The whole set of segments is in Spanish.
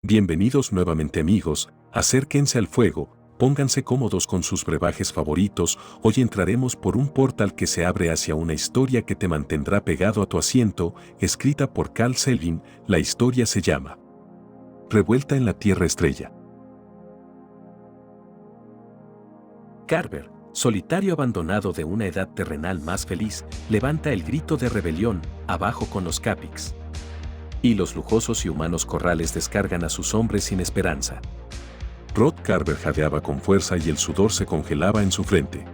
Bienvenidos nuevamente amigos, acérquense al fuego, pónganse cómodos con sus brebajes favoritos, hoy entraremos por un portal que se abre hacia una historia que te mantendrá pegado a tu asiento, escrita por Carl Sagan. La historia se llama Revuelta en la Tierra Estrella. Carver, solitario abandonado de una edad terrenal más feliz, levanta el grito de rebelión, abajo con los Capix. Y los lujosos y humanos corrales descargan a sus hombres sin esperanza. Rod Carver jadeaba con fuerza y el sudor se congelaba en su frente.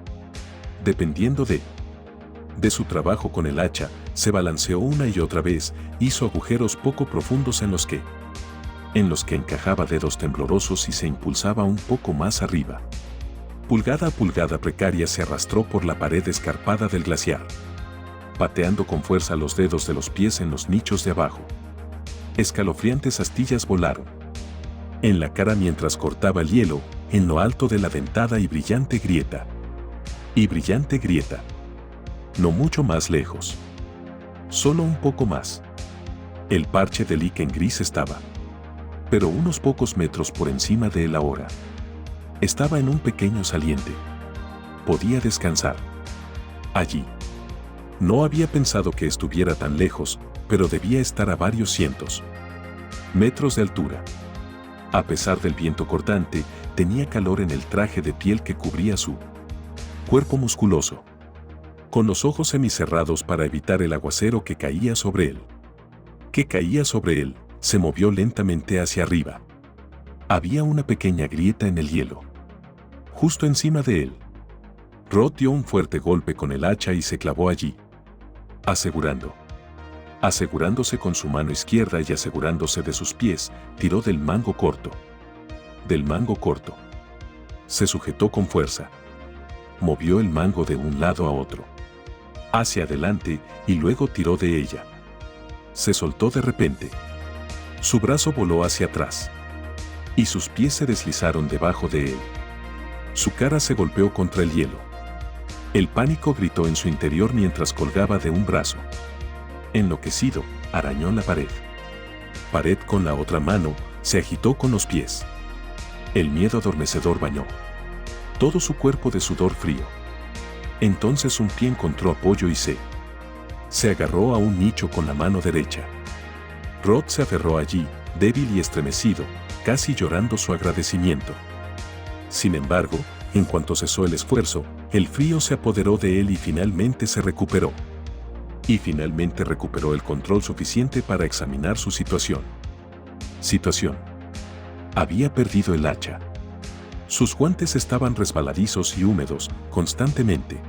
Dependiendo de su trabajo con el hacha, se balanceó una y otra vez, hizo agujeros poco profundos en los que encajaba dedos temblorosos y se impulsaba un poco más arriba. Pulgada a pulgada precaria se arrastró por la pared escarpada del glaciar, pateando con fuerza los dedos de los pies en los nichos de abajo. Escalofriantes astillas volaron en la cara mientras cortaba el hielo, en lo alto de la dentada y brillante grieta. No mucho más lejos. Solo un poco más. El parche de líquen gris estaba, pero unos pocos metros por encima de él ahora. Estaba en un pequeño saliente. Podía descansar allí. No había pensado que estuviera tan lejos, pero debía estar a varios cientos metros de altura. A pesar del viento cortante, tenía calor en el traje de piel que cubría su cuerpo musculoso. Con los ojos semicerrados para evitar el aguacero que caía sobre él, se movió lentamente hacia arriba. Había una pequeña grieta en el hielo. Justo encima de él. Rod dio un fuerte golpe con el hacha y se clavó allí. Asegurándose con su mano izquierda y asegurándose de sus pies, tiró del mango corto. Se sujetó con fuerza. Movió el mango de un lado a otro, hacia adelante, y luego tiró de ella. Se soltó de repente. Su brazo voló hacia atrás, y sus pies se deslizaron debajo de él. Su cara se golpeó contra el hielo. El pánico gritó en su interior mientras colgaba de un brazo. Enloquecido, arañó la pared. Con la otra mano, se agitó con los pies. El miedo adormecedor bañó todo su cuerpo de sudor frío. Entonces un pie encontró apoyo y se agarró a un nicho con la mano derecha. Rod se aferró allí, débil y estremecido, casi llorando su agradecimiento. Sin embargo, en cuanto cesó el esfuerzo, el frío se apoderó de él y finalmente se recuperó. Recuperó el control suficiente para examinar su situación. Había perdido el hacha. Sus guantes estaban resbaladizos y húmedos, constantemente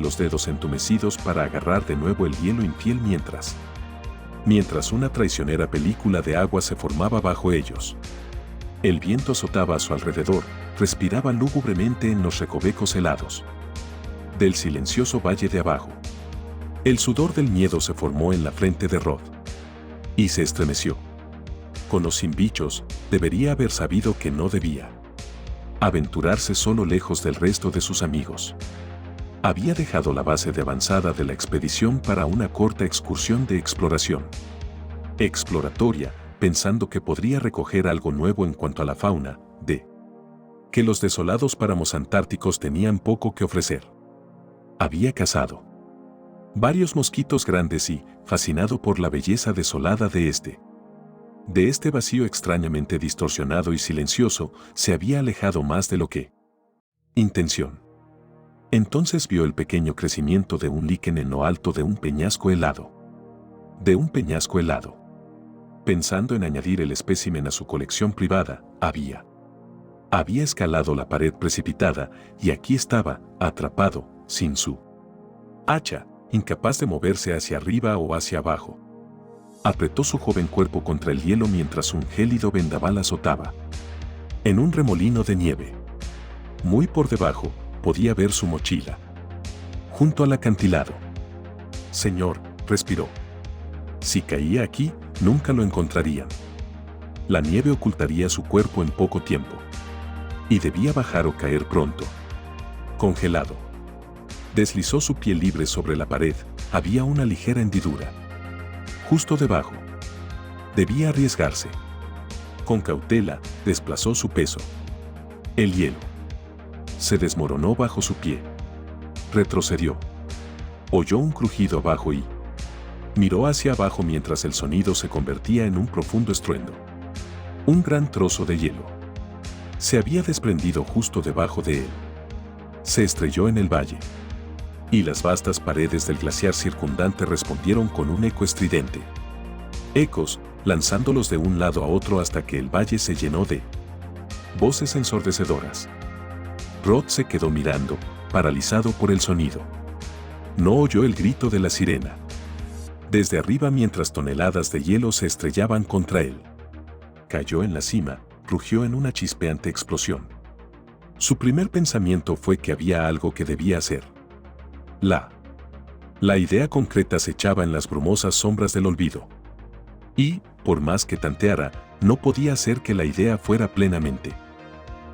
los dedos entumecidos para agarrar de nuevo el hielo infiel mientras una traicionera película de agua se formaba bajo ellos. El viento azotaba a su alrededor, respiraba lúgubremente en los recovecos helados del silencioso valle de abajo. El sudor del miedo se formó en la frente de Rod. Y se estremeció. Con los sin bichos, debería haber sabido que no debía aventurarse solo lejos del resto de sus amigos. Había dejado la base de avanzada de la expedición para una corta excursión de exploración exploratoria, pensando que podría recoger algo nuevo en cuanto a la fauna, que los desolados páramos antárticos tenían poco que ofrecer. Había cazado varios mosquitos grandes y, fascinado por la belleza desolada de este vacío extrañamente distorsionado y silencioso, se había alejado más de lo que intención. Entonces vio el pequeño crecimiento de un líquen en lo alto de un peñasco helado. Pensando en añadir el espécimen a su colección privada, había escalado la pared precipitada y aquí estaba, atrapado, sin su hacha, incapaz de moverse hacia arriba o hacia abajo. Apretó su joven cuerpo contra el hielo mientras un gélido vendaval azotaba. En un remolino de nieve. Muy por debajo, podía ver su mochila. Junto al acantilado. Señor, respiró. Si caía aquí, nunca lo encontrarían. La nieve ocultaría su cuerpo en poco tiempo. Y debía bajar o caer pronto. Congelado. Deslizó su pie libre sobre la pared, había una ligera hendidura. Justo debajo. Debía arriesgarse. Con cautela, desplazó su peso. El hielo se desmoronó bajo su pie. Retrocedió. Oyó un crujido abajo y miró hacia abajo mientras el sonido se convertía en un profundo estruendo. Un gran trozo de hielo se había desprendido justo debajo de él. Se estrelló en el valle, y las vastas paredes del glaciar circundante respondieron con un eco estridente. Ecos, lanzándolos de un lado a otro hasta que el valle se llenó de voces ensordecedoras. Rod se quedó mirando, paralizado por el sonido. No oyó el grito de la sirena desde arriba mientras toneladas de hielo se estrellaban contra él. Cayó en la cima, rugió en una chispeante explosión. Su primer pensamiento fue que había algo que debía hacer. La idea concreta se echaba en las brumosas sombras del olvido. Y, por más que tanteara, no podía hacer que la idea fuera plenamente.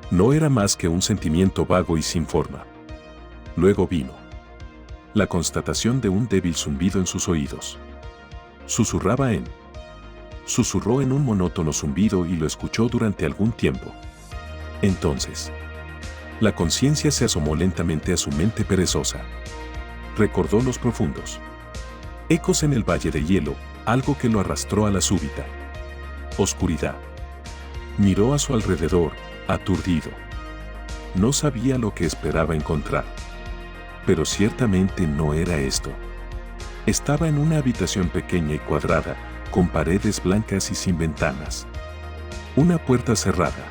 No era más que un sentimiento vago y sin forma. Luego vino la constatación de un débil zumbido en sus oídos. Susurró en un monótono zumbido y lo escuchó durante algún tiempo. Entonces, la conciencia se asomó lentamente a su mente perezosa. Recordó los profundos ecos en el valle de hielo, algo que lo arrastró a la súbita oscuridad. Miró a su alrededor, aturdido. No sabía lo que esperaba encontrar. Pero ciertamente no era esto. Estaba en una habitación pequeña y cuadrada, con paredes blancas y sin ventanas. Una puerta cerrada.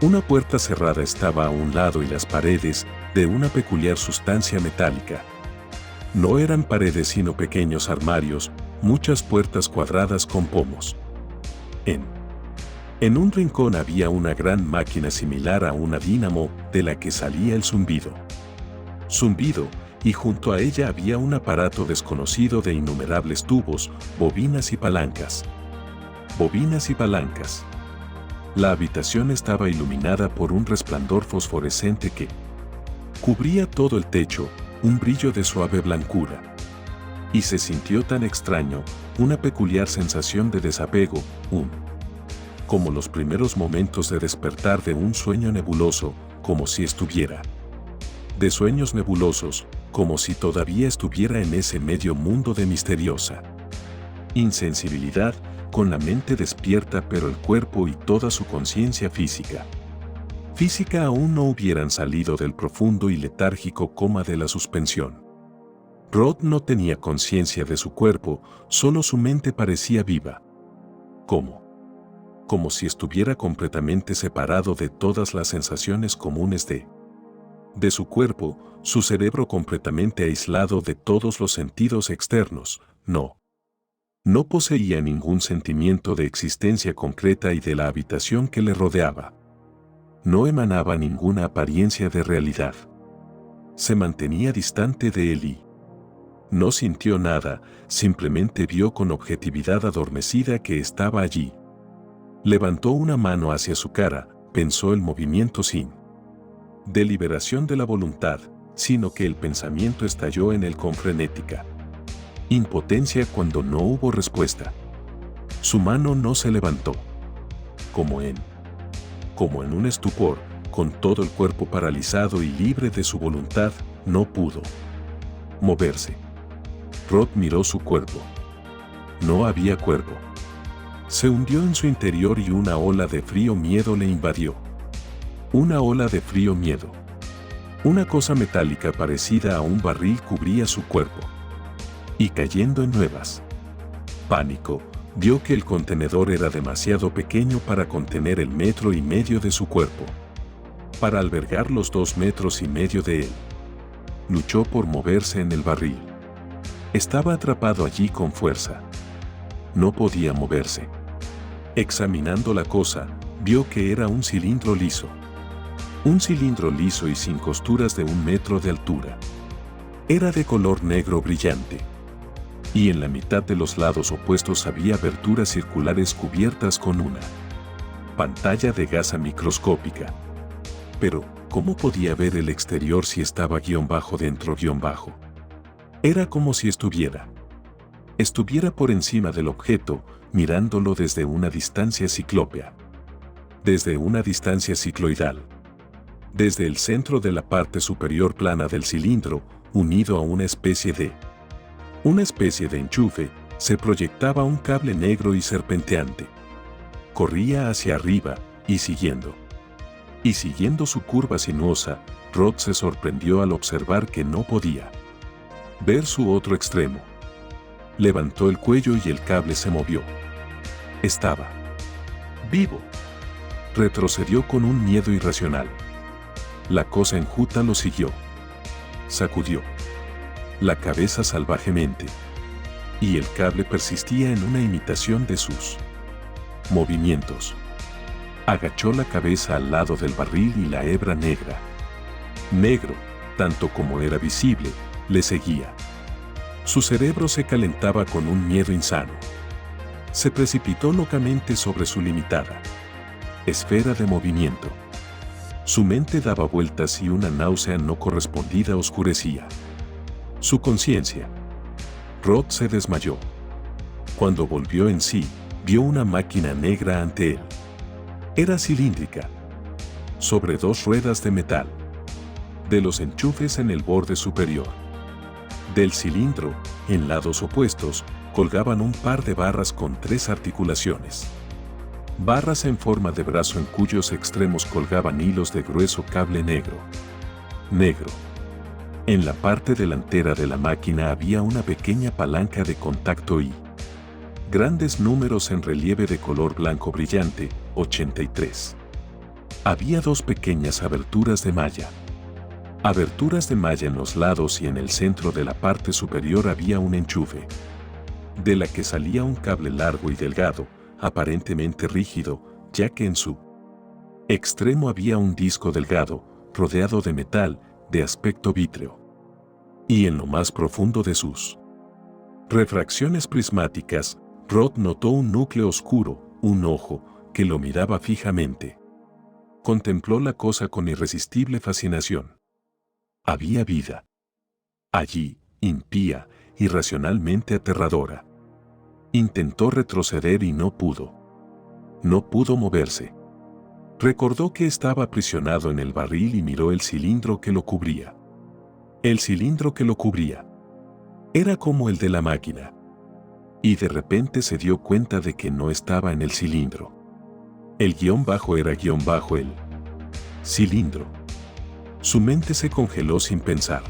Una puerta cerrada estaba a un lado y las paredes, de una peculiar sustancia metálica. No eran paredes sino pequeños armarios, muchas puertas cuadradas con pomos. En un rincón había una gran máquina similar a una dínamo de la que salía el zumbido. Y junto a ella había un aparato desconocido de innumerables tubos, bobinas y palancas. La habitación estaba iluminada por un resplandor fosforescente que cubría todo el techo, un brillo de suave blancura. Y se sintió tan extraño, una peculiar sensación de desapego, como los primeros momentos de despertar de un sueño nebuloso, como si estuviera de sueños nebulosos, como si todavía estuviera en ese medio mundo de misteriosa insensibilidad, con la mente despierta pero el cuerpo y toda su conciencia física aún no hubieran salido del profundo y letárgico coma de la suspensión. Rod no tenía conciencia de su cuerpo, solo su mente parecía viva. Como si estuviera completamente separado de todas las sensaciones comunes de su cuerpo, su cerebro completamente aislado de todos los sentidos externos. No poseía ningún sentimiento de existencia concreta y de la habitación que le rodeaba. No emanaba ninguna apariencia de realidad. Se mantenía distante de él y no sintió nada, simplemente vio con objetividad adormecida que estaba allí. Levantó una mano hacia su cara, pensó el movimiento sin deliberación de la voluntad, sino que el pensamiento estalló en él con frenética impotencia cuando no hubo respuesta. Su mano no se levantó. Como en un estupor, con todo el cuerpo paralizado y libre de su voluntad, no pudo moverse. Rod miró su cuerpo. No había cuerpo. Se hundió en su interior y una ola de frío miedo le invadió. Una ola de frío miedo. Una cosa metálica parecida a un barril cubría su cuerpo. Y cayendo en nuevas pánico, vio que el contenedor era demasiado pequeño para contener el 1,5 metros de su cuerpo. Para albergar los 2,5 metros de él. Luchó por moverse en el barril. Estaba atrapado allí con fuerza. No podía moverse. Examinando la cosa, vio que era un cilindro liso. Un cilindro liso y sin costuras de 1 metro de altura. Era de color negro brillante. Y en la mitad de los lados opuestos había aberturas circulares cubiertas con una pantalla de gasa microscópica. Pero, ¿cómo podía ver el exterior si estaba dentro? Era como si estuviera por encima del objeto, mirándolo desde una distancia ciclópea. desde una distancia cicloidal. Desde el centro de la parte superior plana del cilindro, unido a una especie de enchufe, se proyectaba un cable negro y serpenteante. Corría hacia arriba, y siguiendo su curva sinuosa, Rod se sorprendió al observar que no podía ver su otro extremo. Levantó el cuello y el cable se movió. Estaba vivo. Retrocedió con un miedo irracional. La cosa enjuta lo siguió. Sacudió la cabeza salvajemente. Y el cable persistía en una imitación de sus movimientos. Agachó la cabeza al lado del barril y la hebra negra. Negro, tanto como era visible, le seguía. Su cerebro se calentaba con un miedo insano. Se precipitó locamente sobre su limitada esfera de movimiento. Su mente daba vueltas y una náusea no correspondida oscurecía su conciencia. Rod se desmayó. Cuando volvió en sí, vio una máquina negra ante él. Era cilíndrica, sobre dos ruedas de metal. De los enchufes en el borde superior del cilindro, en lados opuestos, colgaban un par de barras con 3 articulaciones. Barras en forma de brazo en cuyos extremos colgaban hilos de grueso cable negro. En la parte delantera de la máquina había una pequeña palanca de contacto y grandes números en relieve de color blanco brillante, 83. Había 2 pequeñas aberturas de malla. Aberturas de malla en los lados y en el centro de la parte superior había un enchufe, de la que salía un cable largo y delgado, aparentemente rígido, ya que en su extremo había un disco delgado, rodeado de metal, de aspecto vítreo. Y en lo más profundo de sus refracciones prismáticas, Rod notó un núcleo oscuro, un ojo, que lo miraba fijamente. Contempló la cosa con irresistible fascinación. Había vida allí, impía, irracionalmente aterradora. Intentó retroceder y no pudo. No pudo moverse. Recordó que estaba aprisionado en el barril y miró el cilindro que lo cubría. El cilindro que lo cubría era como el de la máquina. Y de repente se dio cuenta de que no estaba en el cilindro. El guión bajo era guión bajo el cilindro. Su mente se congeló sin pensar.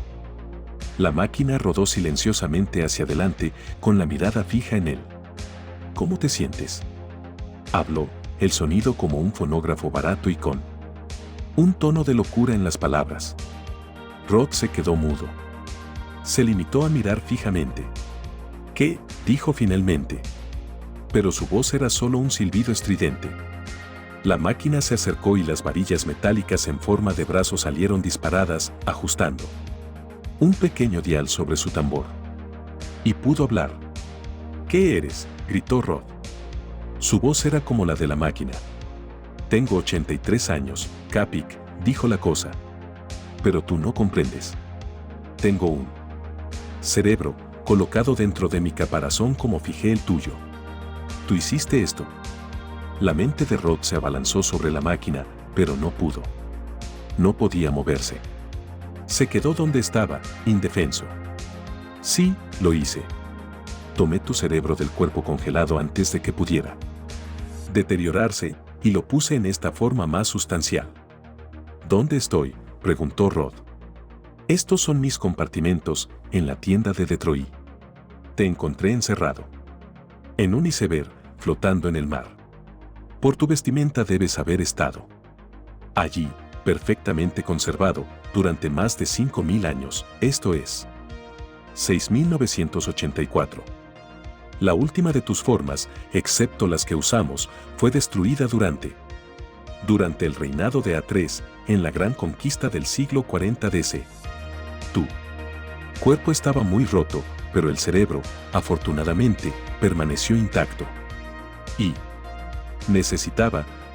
La máquina rodó silenciosamente hacia adelante, con la mirada fija en él. ¿Cómo te sientes?, habló, el sonido como un fonógrafo barato y con un tono de locura en las palabras. Rod se quedó mudo. Se limitó a mirar fijamente. ¿Qué?, dijo finalmente. Pero su voz era solo un silbido estridente. La máquina se acercó y las varillas metálicas en forma de brazo salieron disparadas, ajustando un pequeño dial sobre su tambor. Y pudo hablar. ¿Qué eres?, gritó Rod. Su voz era como la de la máquina. Tengo 83 años, Capic, dijo la cosa. Pero tú no comprendes. Tengo un cerebro colocado dentro de mi caparazón como fijé el tuyo. Tú hiciste esto. La mente de Rod se abalanzó sobre la máquina, pero no pudo. No podía moverse. Se quedó donde estaba, indefenso. Sí, lo hice. Tomé tu cerebro del cuerpo congelado antes de que pudiera deteriorarse, y lo puse en esta forma más sustancial. ¿Dónde estoy?, preguntó Rod. Estos son mis compartimentos, en la tienda de Detroit. Te encontré encerrado en un iceberg, flotando en el mar. Por tu vestimenta debes haber estado allí, perfectamente conservado, durante más de 5.000 años, esto es, 6.984. La última de tus formas, excepto las que usamos, fue destruida durante el reinado de A3, en la gran conquista del siglo 40 DC. Tu cuerpo estaba muy roto, pero el cerebro, afortunadamente, permaneció intacto. Y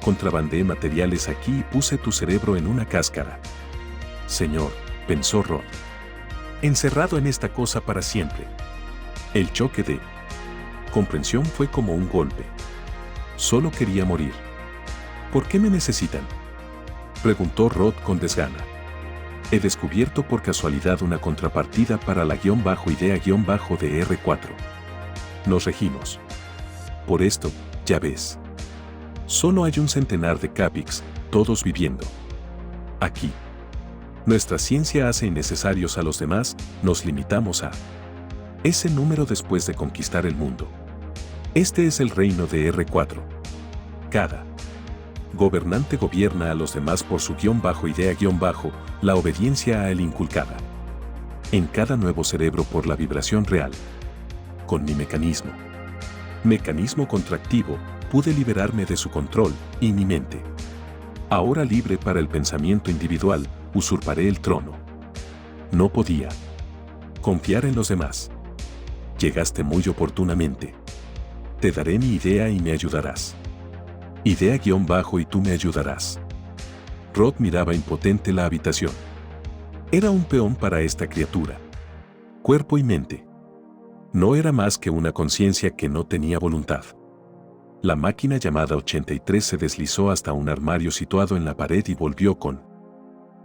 contrabandeé materiales aquí y puse tu cerebro en una cáscara. Señor, pensó Rod. Encerrado en esta cosa para siempre. El choque de comprensión fue como un golpe. Solo quería morir. ¿Por qué me necesitan?, preguntó Rod con desgana. He descubierto por casualidad una contrapartida para la idea de R4. Nos regimos por esto, ya ves. Solo hay un centenar de Capix, todos viviendo aquí. Nuestra ciencia hace innecesarios a los demás, nos limitamos a ese número después de conquistar el mundo. Este es el reino de R4. Cada gobernante gobierna a los demás por su idea la obediencia a él inculcada en cada nuevo cerebro por la vibración real. Con mi mecanismo contractivo, pude liberarme de su control, y mi mente, ahora libre para el pensamiento individual, usurparé el trono. No podía confiar en los demás. Llegaste muy oportunamente. Te daré mi idea y me ayudarás. Idea y tú me ayudarás. Rod miraba impotente la habitación. Era un peón para esta criatura. Cuerpo y mente. No era más que una conciencia que no tenía voluntad. La máquina llamada 83 se deslizó hasta un armario situado en la pared y volvió con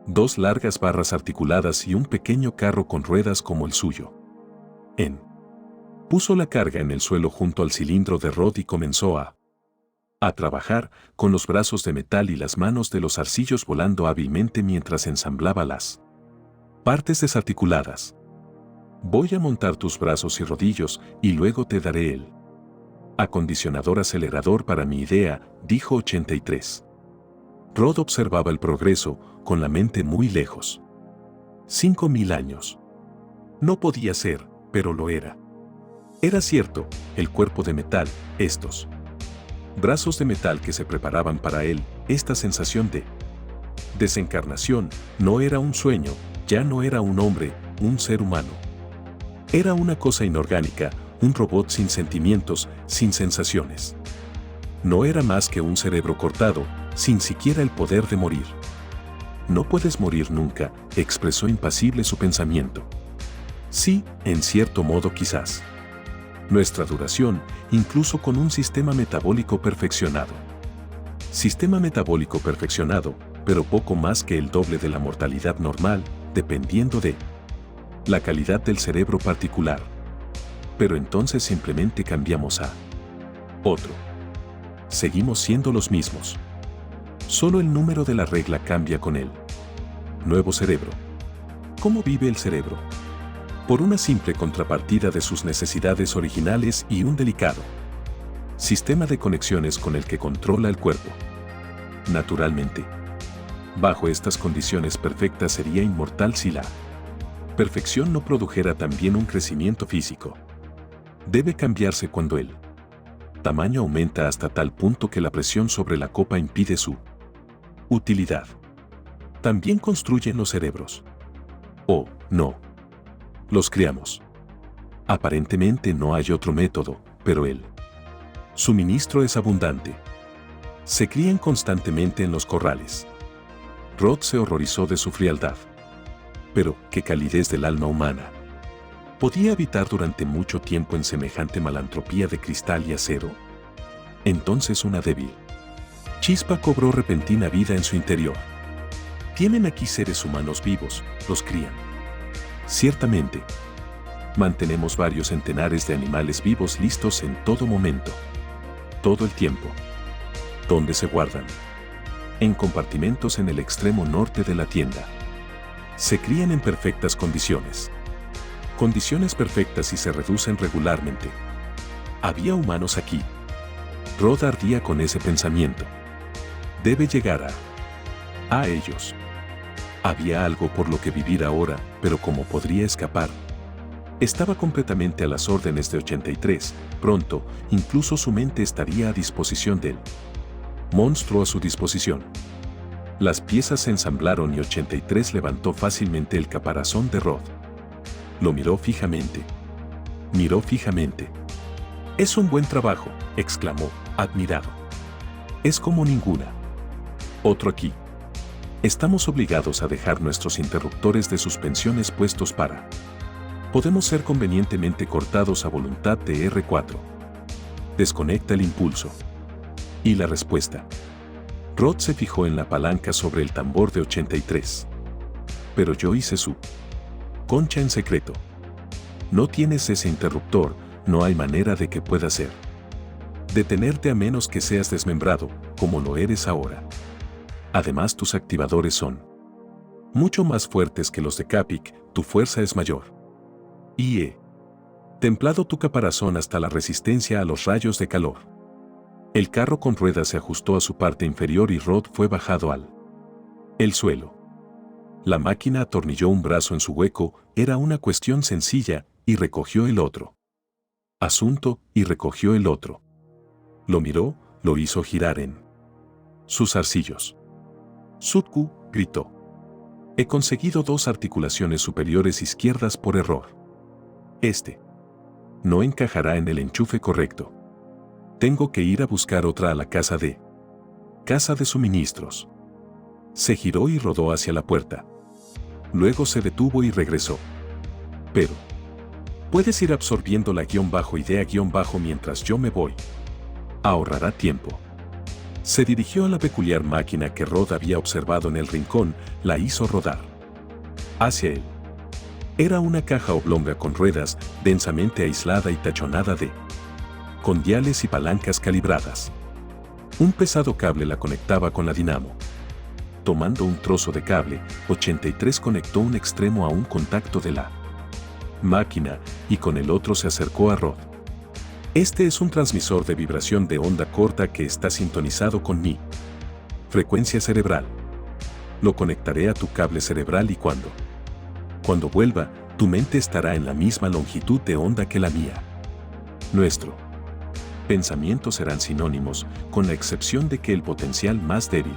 2 largas barras articuladas y un pequeño carro con ruedas como el suyo. Puso la carga en el suelo junto al cilindro de Rod y comenzó a trabajar, con los brazos de metal y las manos de los arcillos volando hábilmente mientras ensamblaba las partes desarticuladas. Voy a montar tus brazos y rodillos y luego te daré el acondicionador acelerador para mi idea, dijo 83. Rod observaba el progreso, con la mente muy lejos. 5000 años. No podía ser, pero lo era. Era cierto, el cuerpo de metal, estos brazos de metal que se preparaban para él, esta sensación de desencarnación, no era un sueño, ya no era un hombre, un ser humano. Era una cosa inorgánica, un robot sin sentimientos, sin sensaciones. No era más que un cerebro cortado, sin siquiera el poder de morir. No puedes morir nunca, expresó impasible su pensamiento. Sí, en cierto modo quizás. Nuestra duración, incluso con un sistema metabólico perfeccionado. Sistema metabólico perfeccionado, pero poco más que el doble de la mortalidad normal, dependiendo de la calidad del cerebro particular. Pero entonces simplemente cambiamos a otro. Seguimos siendo los mismos. Solo el número de la regla cambia con él. Nuevo cerebro. ¿Cómo vive el cerebro? Por una simple contrapartida de sus necesidades originales y un delicado sistema de conexiones con el que controla el cuerpo. Naturalmente, bajo estas condiciones perfectas sería inmortal si la perfección no produjera también un crecimiento físico. Debe cambiarse cuando el tamaño aumenta hasta tal punto que la presión sobre la copa impide su utilidad. También construyen los cerebros. Oh, no. Los creamos. Aparentemente no hay otro método, pero el suministro es abundante. Se crían constantemente en los corrales. Rod se horrorizó de su frialdad. Pero, qué calidez del alma humana. ¿Podía habitar durante mucho tiempo en semejante malantropía de cristal y acero? Entonces una débil chispa cobró repentina vida en su interior. Tienen aquí seres humanos vivos, los crían. Ciertamente. Mantenemos varios centenares de animales vivos listos en todo momento. Todo el tiempo. ¿Dónde se guardan? En compartimentos en el extremo norte de la tienda. Se crían en perfectas condiciones. Condiciones perfectas y se reducen regularmente. ¿Había humanos aquí? Rod ardía con ese pensamiento. Debe llegar a ellos. Había algo por lo que vivir ahora, pero ¿cómo podría escapar? Estaba completamente a las órdenes de 83, pronto, incluso su mente estaría a disposición del monstruo a su disposición. Las piezas se ensamblaron y 83 levantó fácilmente el caparazón de Rod. Lo miró fijamente. Miró fijamente. «Es un buen trabajo», exclamó, admirado. «Es como ninguna. Otro aquí. Estamos obligados a dejar nuestros interruptores de suspensiones puestos para. Podemos ser convenientemente cortados a voluntad de R4. Desconecta el impulso. Y la respuesta. Rod se fijó en la palanca sobre el tambor de 83. Pero yo hice su concha en secreto. No tienes ese interruptor, no hay manera de que pueda ser. Detenerte a menos que seas desmembrado, como lo eres ahora. Además, tus activadores son mucho más fuertes que los de Capic, tu fuerza es mayor. Y he templado tu caparazón hasta la resistencia a los rayos de calor. El carro con ruedas se ajustó a su parte inferior y Rod fue bajado al suelo. La máquina atornilló un brazo en su hueco, era una cuestión sencilla, y recogió el otro. Asunto, y recogió el otro. Lo miró, lo hizo girar en sus arcillos. Sutku, gritó. He conseguido 2 articulaciones superiores izquierdas por error. No encajará en el enchufe correcto. Tengo que ir a buscar otra a la casa de suministros. Se giró y rodó hacia la puerta. Luego se detuvo y regresó. Pero puedes ir absorbiendo la -idea- mientras yo me voy. Ahorrará tiempo. Se dirigió a la peculiar máquina que Rod había observado en el rincón, la hizo rodar hacia él. Era una caja oblonga con ruedas, densamente aislada y tachonada con diales y palancas calibradas. Un pesado cable la conectaba con la dinamo. Tomando un trozo de cable, 83 conectó un extremo a un contacto de la máquina y con el otro se acercó a Rod. Este es un transmisor de vibración de onda corta que está sintonizado con mi frecuencia cerebral. Lo conectaré a tu cable cerebral y cuando vuelva, tu mente estará en la misma longitud de onda que la mía. Nuestro pensamiento serán sinónimos, con la excepción de que el potencial más débil.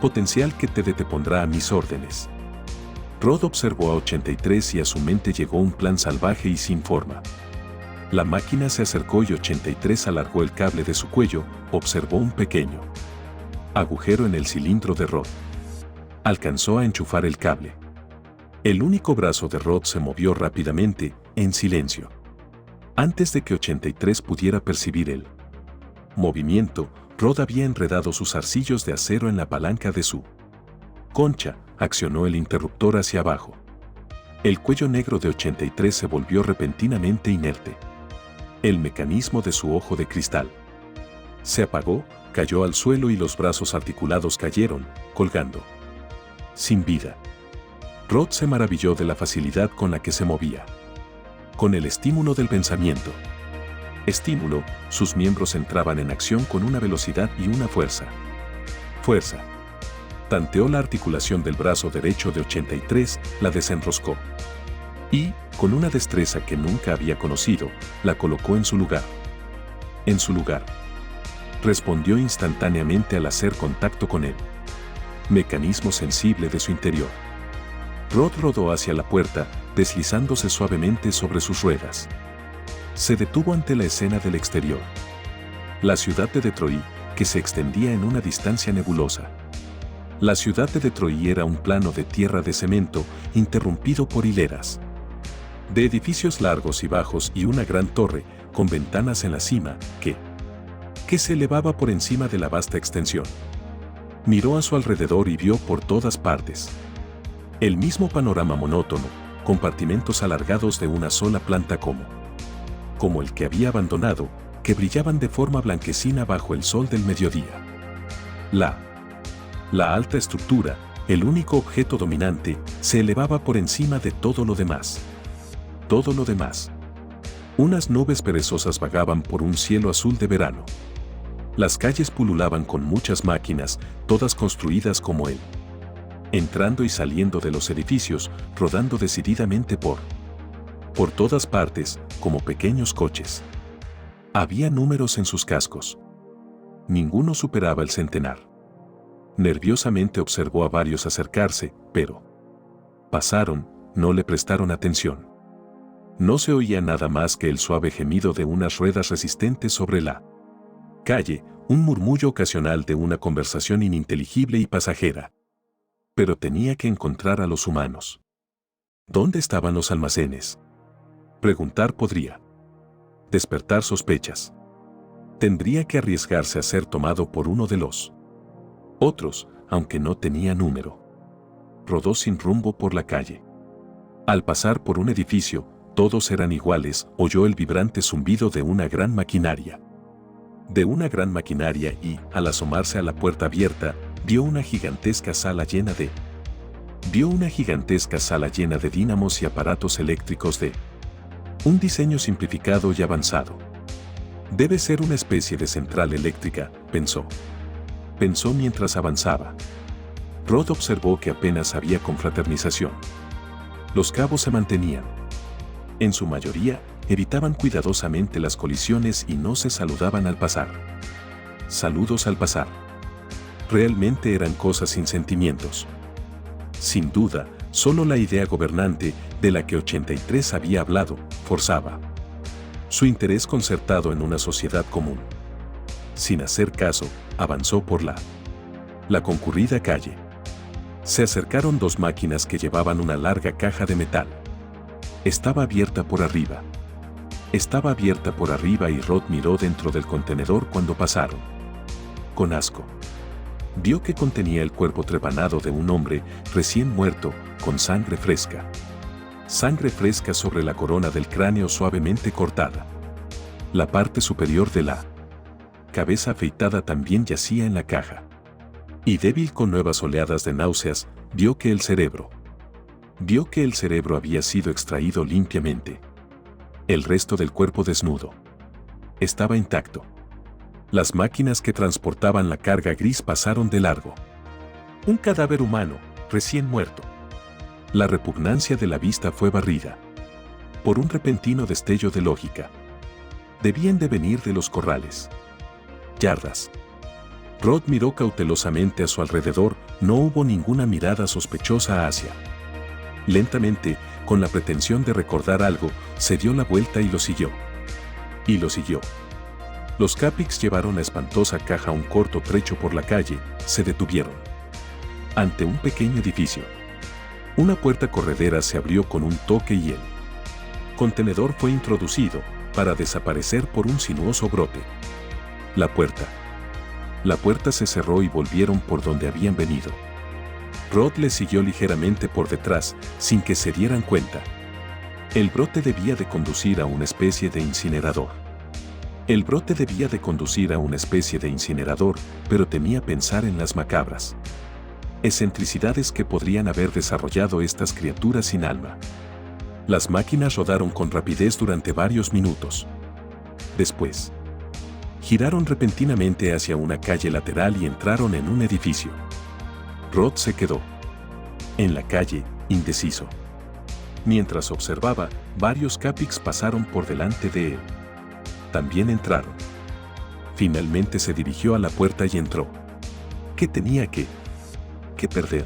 Potencial que te detepondrá a mis órdenes. Rod observó a 83 y a su mente llegó un plan salvaje y sin forma. La máquina se acercó y 83 alargó el cable de su cuello, observó un pequeño agujero en el cilindro de Rod. Alcanzó a enchufar el cable. El único brazo de Rod se movió rápidamente, en silencio. Antes de que 83 pudiera percibir el movimiento, Rod había enredado sus arcillos de acero en la palanca de su concha, accionó el interruptor hacia abajo. El cuello negro de 83 se volvió repentinamente inerte. El mecanismo de su ojo de cristal se apagó, cayó al suelo y los brazos articulados cayeron, colgando sin vida. Rod se maravilló de la facilidad con la que se movía. Con el estímulo del pensamiento. Estímulo, sus miembros entraban en acción con una velocidad y una fuerza. Fuerza. Tanteó la articulación del brazo derecho de 83, la desenroscó. Y, con una destreza que nunca había conocido, la colocó en su lugar. En su lugar. Respondió instantáneamente al hacer contacto con él. Mecanismo sensible de su interior. Rod rodó hacia la puerta, deslizándose suavemente sobre sus ruedas. Se detuvo ante la escena del exterior. La ciudad de Detroit, que se extendía en una distancia nebulosa. La ciudad de Detroit era un plano de tierra de cemento, interrumpido por hileras de edificios largos y bajos y una gran torre, con ventanas en la cima, que se elevaba por encima de la vasta extensión. Miró a su alrededor y vio por todas partes el mismo panorama monótono, compartimentos alargados de una sola planta como el que había abandonado, que brillaban de forma blanquecina bajo el sol del mediodía. La alta estructura, el único objeto dominante, se elevaba por encima de todo lo demás. Todo lo demás. Unas nubes perezosas vagaban por un cielo azul de verano. Las calles pululaban con muchas máquinas, todas construidas como él. Entrando y saliendo de los edificios, rodando decididamente por todas partes, como pequeños coches. Había números en sus cascos. Ninguno superaba el centenar. Nerviosamente observó a varios acercarse, pero pasaron, no le prestaron atención. No se oía nada más que el suave gemido de unas ruedas resistentes sobre la calle, un murmullo ocasional de una conversación ininteligible y pasajera. Pero tenía que encontrar a los humanos. ¿Dónde estaban los almacenes? Preguntar podría despertar sospechas. Tendría que arriesgarse a ser tomado por uno de los Otros, aunque no tenía número. Rodó sin rumbo por la calle. Al pasar por un edificio, todos eran iguales, oyó el vibrante zumbido de una gran maquinaria. Y, al asomarse a la puerta abierta, vio una gigantesca sala llena de dínamos y aparatos eléctricos de un diseño simplificado y avanzado. Debe ser una especie de central eléctrica, pensó. Pensó mientras avanzaba. Rod observó que apenas había confraternización. Los cabos se mantenían. En su mayoría, evitaban cuidadosamente las colisiones y no se saludaban al pasar. Saludos al pasar. Realmente eran cosas sin sentimientos. Sin duda, solo la idea gobernante, de la que 83 había hablado, forzaba su interés concertado en una sociedad común. Sin hacer caso, avanzó por la concurrida calle. Se acercaron dos máquinas que llevaban una larga caja de metal. Estaba abierta por arriba y Rod miró dentro del contenedor cuando pasaron. Con asco. Vio que contenía el cuerpo trepanado de un hombre recién muerto, con sangre fresca. Sangre fresca sobre la corona del cráneo suavemente cortada. La parte superior de la cabeza afeitada también yacía en la caja. Y débil con nuevas oleadas de náuseas, vio que el cerebro había sido extraído limpiamente. El resto del cuerpo desnudo estaba intacto. Las máquinas que transportaban la carga gris pasaron de largo. Un cadáver humano, recién muerto. La repugnancia de la vista fue barrida por un repentino destello de lógica. Debían de venir de los corrales. Yardas. Rod miró cautelosamente a su alrededor, no hubo ninguna mirada sospechosa hacia. Lentamente, con la pretensión de recordar algo, se dio la vuelta y lo siguió. Los Capix llevaron la espantosa caja un corto trecho por la calle, se detuvieron ante un pequeño edificio. Una puerta corredera se abrió con un toque y el contenedor fue introducido, para desaparecer por un sinuoso brote. La puerta se cerró y volvieron por donde habían venido. Rod les siguió ligeramente por detrás, sin que se dieran cuenta. El brote debía de conducir a una especie de incinerador. Pero temía pensar en las macabras excentricidades que podrían haber desarrollado estas criaturas sin alma. Las máquinas rodaron con rapidez durante varios minutos. Después, giraron repentinamente hacia una calle lateral y entraron en un edificio. Rod se quedó en la calle, indeciso. Mientras observaba, varios Capix pasaron por delante de él. También entraron. Finalmente se dirigió a la puerta y entró. ¿Qué tenía que perder?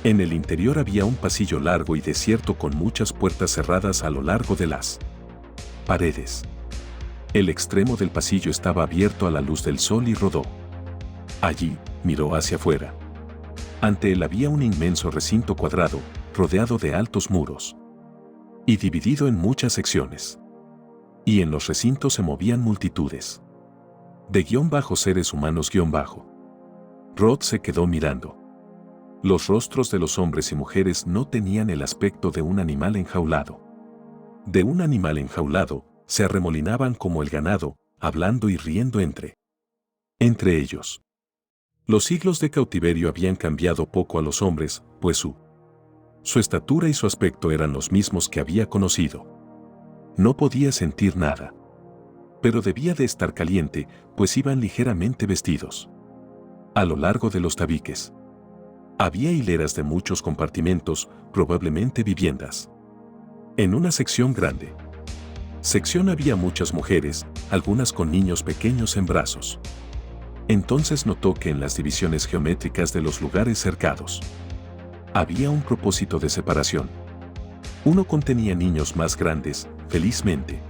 En el interior había un pasillo largo y desierto con muchas puertas cerradas a lo largo de las paredes. El extremo del pasillo estaba abierto a la luz del sol y rodó. Allí, miró hacia afuera. Ante él había un inmenso recinto cuadrado, rodeado de altos muros y dividido en muchas secciones. Y en los recintos se movían multitudes de seres humanos. Rod se quedó mirando. Los rostros de los hombres y mujeres no tenían el aspecto de un animal enjaulado. Se arremolinaban como el ganado, hablando y riendo entre ellos. Los siglos de cautiverio habían cambiado poco a los hombres, pues su estatura y su aspecto eran los mismos que había conocido. No podía sentir nada. Pero debía de estar caliente, pues iban ligeramente vestidos. A lo largo de los tabiques había hileras de muchos compartimentos, probablemente viviendas. En una sección grande había muchas mujeres, algunas con niños pequeños en brazos. Entonces notó que en las divisiones geométricas de los lugares cercados había un propósito de separación. Uno contenía niños más grandes, felizmente,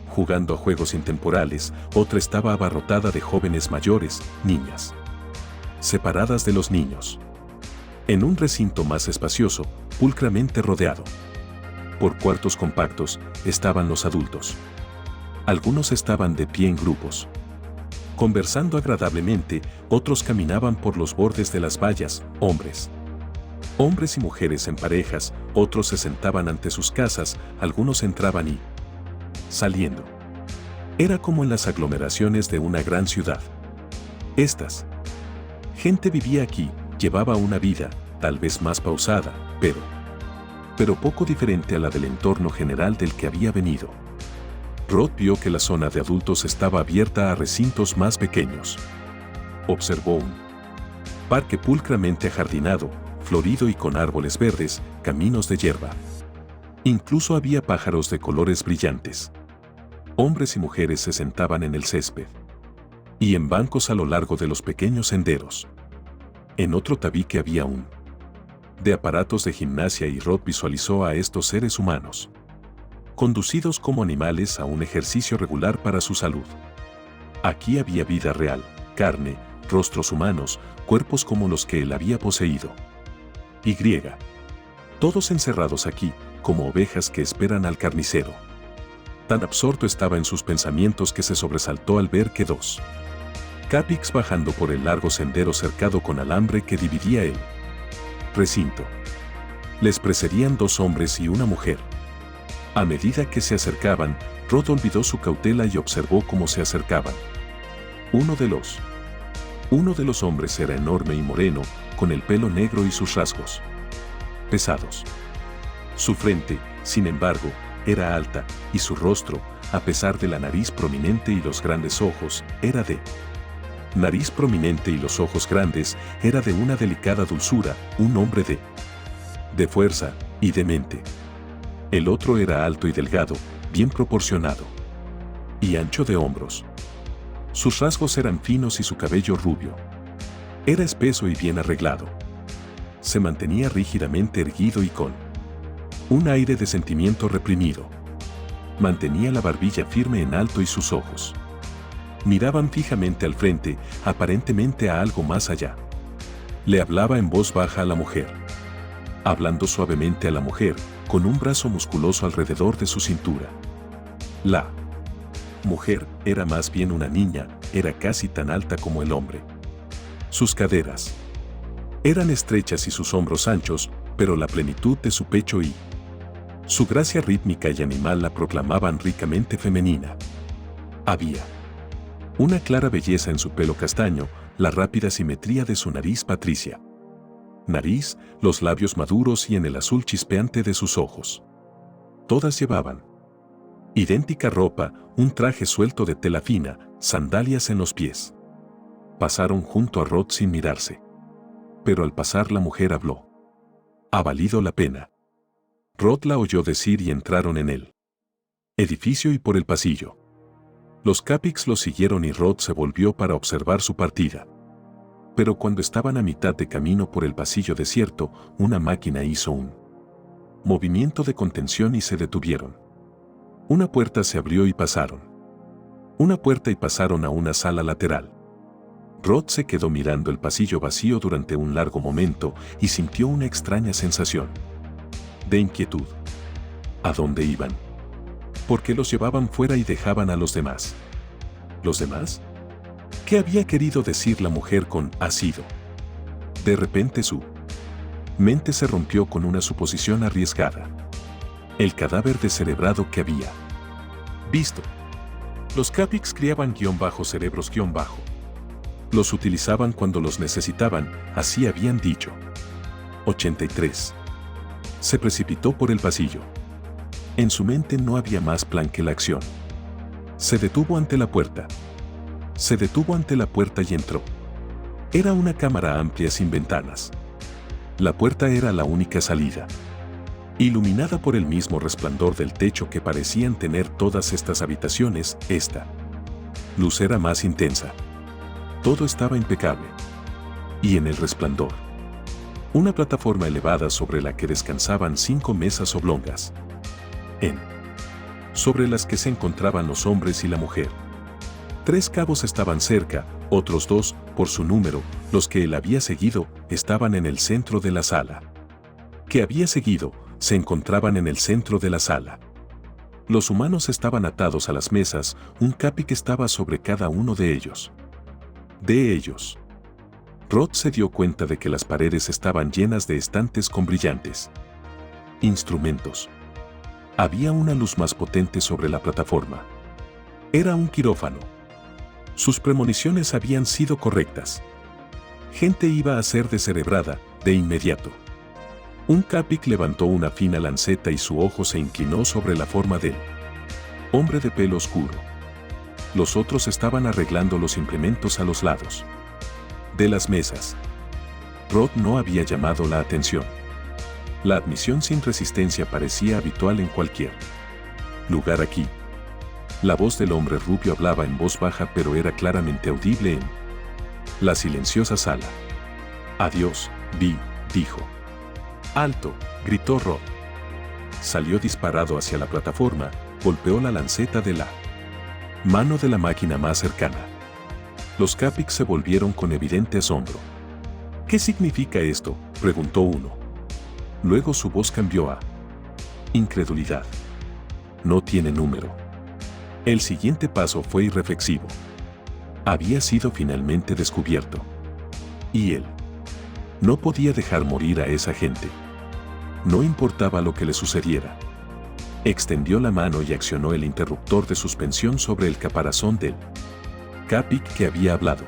jugando a juegos intemporales, otra estaba abarrotada de jóvenes mayores, niñas, separadas de los niños. En un recinto más espacioso, pulcramente rodeado por cuartos compactos, estaban los adultos. Algunos estaban de pie en grupos. Conversando agradablemente, otros caminaban por los bordes de las vallas, hombres. Hombres y mujeres en parejas, otros se sentaban ante sus casas, algunos entraban y saliendo. Era como en las aglomeraciones de una gran ciudad. Estas gente vivía aquí, llevaba una vida, tal vez más pausada, pero poco diferente a la del entorno general del que había venido. Rod vio que la zona de adultos estaba abierta a recintos más pequeños. Observó un parque pulcramente ajardinado, florido y con árboles verdes, caminos de hierba. Incluso había pájaros de colores brillantes. Hombres y mujeres se sentaban en el césped y en bancos a lo largo de los pequeños senderos. En otro tabique había un de aparatos de gimnasia y Rod visualizó a estos seres humanos conducidos como animales a un ejercicio regular para su salud. Aquí había vida real, carne, rostros humanos, cuerpos como los que él había poseído. Y todos encerrados aquí, como ovejas que esperan al carnicero. Tan absorto estaba en sus pensamientos que se sobresaltó al ver que dos Capiks bajando por el largo sendero cercado con alambre que dividía el recinto. Les precedían dos hombres y una mujer. A medida que se acercaban, Rod olvidó su cautela y observó cómo se acercaban. Uno de los hombres era enorme y moreno, con el pelo negro y sus rasgos pesados. Su frente, sin embargo, era alta, y su rostro, a pesar de la nariz prominente y los grandes ojos, era de nariz prominente y los ojos grandes, era de una delicada dulzura, un hombre de fuerza y de mente. El otro era alto y delgado, bien proporcionado y ancho de hombros. Sus rasgos eran finos y su cabello rubio. Era espeso y bien arreglado. Se mantenía rígidamente erguido y con un aire de sentimiento reprimido. Mantenía la barbilla firme en alto y sus ojos miraban fijamente al frente, aparentemente a algo más allá. Le hablaba en voz baja a la mujer. Hablando suavemente a la mujer, con un brazo musculoso alrededor de su cintura. La mujer era más bien una niña, era casi tan alta como el hombre. Sus caderas eran estrechas y sus hombros anchos, pero la plenitud de su pecho y su gracia rítmica y animal la proclamaban ricamente femenina. Había una clara belleza en su pelo castaño, la rápida simetría de su nariz patricia. Los labios maduros y en el azul chispeante de sus ojos. Todas llevaban idéntica ropa, un traje suelto de tela fina, sandalias en los pies. Pasaron junto a Rod sin mirarse. Pero al pasar la mujer habló. Ha valido la pena. Rod la oyó decir y entraron en el edificio y por el pasillo. Los Capiks lo siguieron y Rod se volvió para observar su partida. Pero cuando estaban a mitad de camino por el pasillo desierto, una máquina hizo un movimiento de contención y se detuvieron. Una puerta se abrió y pasaron. Una puerta y pasaron a una sala lateral. Rod se quedó mirando el pasillo vacío durante un largo momento y sintió una extraña sensación de inquietud. ¿A dónde iban? ¿Por qué los llevaban fuera y dejaban a los demás? ¿Los demás? ¿Qué había querido decir la mujer con «ha sido»? De repente su mente se rompió con una suposición arriesgada. El cadáver descerebrado que había visto. Los Capiks criaban _cerebros_. Los utilizaban cuando los necesitaban, así habían dicho. 83. Se precipitó por el pasillo. En su mente no había más plan que la acción. Se detuvo ante la puerta. Se detuvo ante la puerta y entró. Era una cámara amplia sin ventanas. La puerta era la única salida. Iluminada por el mismo resplandor del techo que parecían tener todas estas habitaciones, esta luz era más intensa. Todo estaba impecable. Y en el resplandor, una plataforma elevada sobre la que descansaban 5 mesas oblongas. Sobre las que se encontraban los hombres y la mujer. 3 cabos estaban cerca, otros 2, por su número, los que él había seguido, estaban en el centro de la sala. Que había seguido, se encontraban en el centro de la sala. Los humanos estaban atados a las mesas, un Capik estaba sobre cada uno de ellos. de ellos. Rod se dio cuenta de que las paredes estaban llenas de estantes con brillantes instrumentos. Había una luz más potente sobre la plataforma. Era un quirófano. Sus premoniciones habían sido correctas. Gente iba a ser descerebrada de inmediato. Un Capic levantó una fina lanceta y su ojo se inclinó sobre la forma del hombre de pelo oscuro. Los otros estaban arreglando los implementos a los lados de las mesas. Rod no había llamado la atención. La admisión sin resistencia parecía habitual en cualquier lugar aquí. La voz del hombre rubio hablaba en voz baja, pero era claramente audible en la silenciosa sala. «Adiós, Vi», dijo. «Alto», gritó Rod. Salió disparado hacia la plataforma, golpeó la lanceta de la mano de la máquina más cercana. Los Capics se volvieron con evidente asombro. «¿Qué significa esto?», preguntó uno. Luego su voz cambió a incredulidad. «No tiene número». El siguiente paso fue irreflexivo. Había sido finalmente descubierto. Y él no podía dejar morir a esa gente. No importaba lo que le sucediera. Extendió la mano y accionó el interruptor de suspensión sobre el caparazón del Capic que había hablado.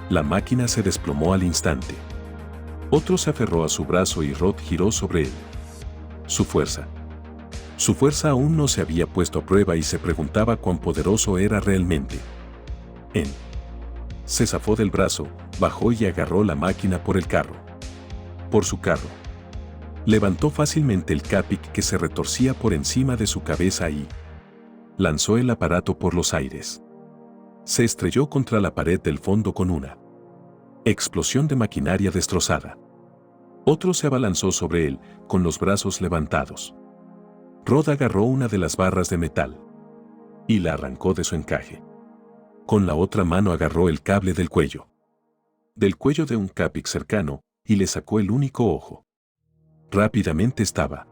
La máquina se desplomó al instante. Otro se aferró a su brazo y Rod giró sobre él. Su fuerza aún no se había puesto a prueba y se preguntaba cuán poderoso era realmente. Se zafó del brazo, bajó y agarró la máquina por su carro. Levantó fácilmente el Capic que se retorcía por encima de su cabeza y lanzó el aparato por los aires. Se estrelló contra la pared del fondo con una explosión de maquinaria destrozada. Otro se abalanzó sobre él, con los brazos levantados. Rod agarró una de las barras de metal y la arrancó de su encaje. Con la otra mano agarró el cable del cuello de un Capic cercano y le sacó el único ojo. Rápidamente estaba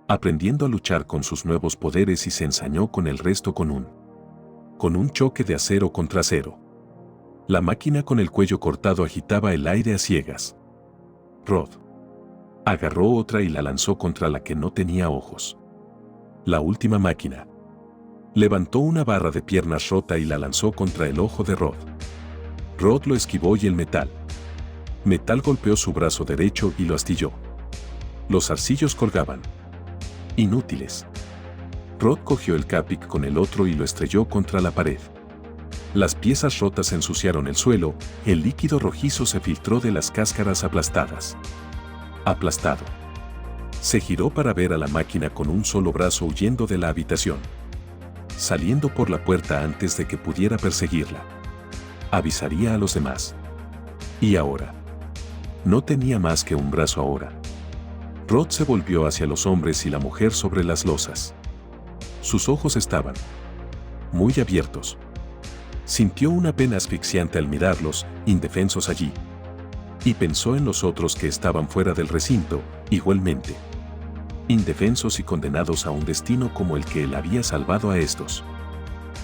aprendiendo a luchar con sus nuevos poderes y se ensañó con el resto con un choque de acero contra acero. La máquina con el cuello cortado agitaba el aire a ciegas. Rod agarró otra y la lanzó contra la que no tenía ojos. La última máquina levantó una barra de piernas rota y la lanzó contra el ojo de Rod. Rod lo esquivó y el metal golpeó su brazo derecho y lo astilló. Los zarcillos colgaban inútiles. Rod cogió el Capic con el otro y lo estrelló contra la pared. Las piezas rotas ensuciaron el suelo, el líquido rojizo se filtró de las cáscaras aplastadas. Aplastado. Se giró para ver a la máquina con un solo brazo huyendo de la habitación, saliendo por la puerta antes de que pudiera perseguirla. Avisaría a los demás. Y ahora. No tenía más que un brazo ahora. Rod se volvió hacia los hombres y la mujer sobre las losas. Sus ojos estaban muy abiertos. Sintió una pena asfixiante al mirarlos, indefensos allí. Y pensó en los otros que estaban fuera del recinto, igualmente indefensos y condenados a un destino como el que él había salvado a estos.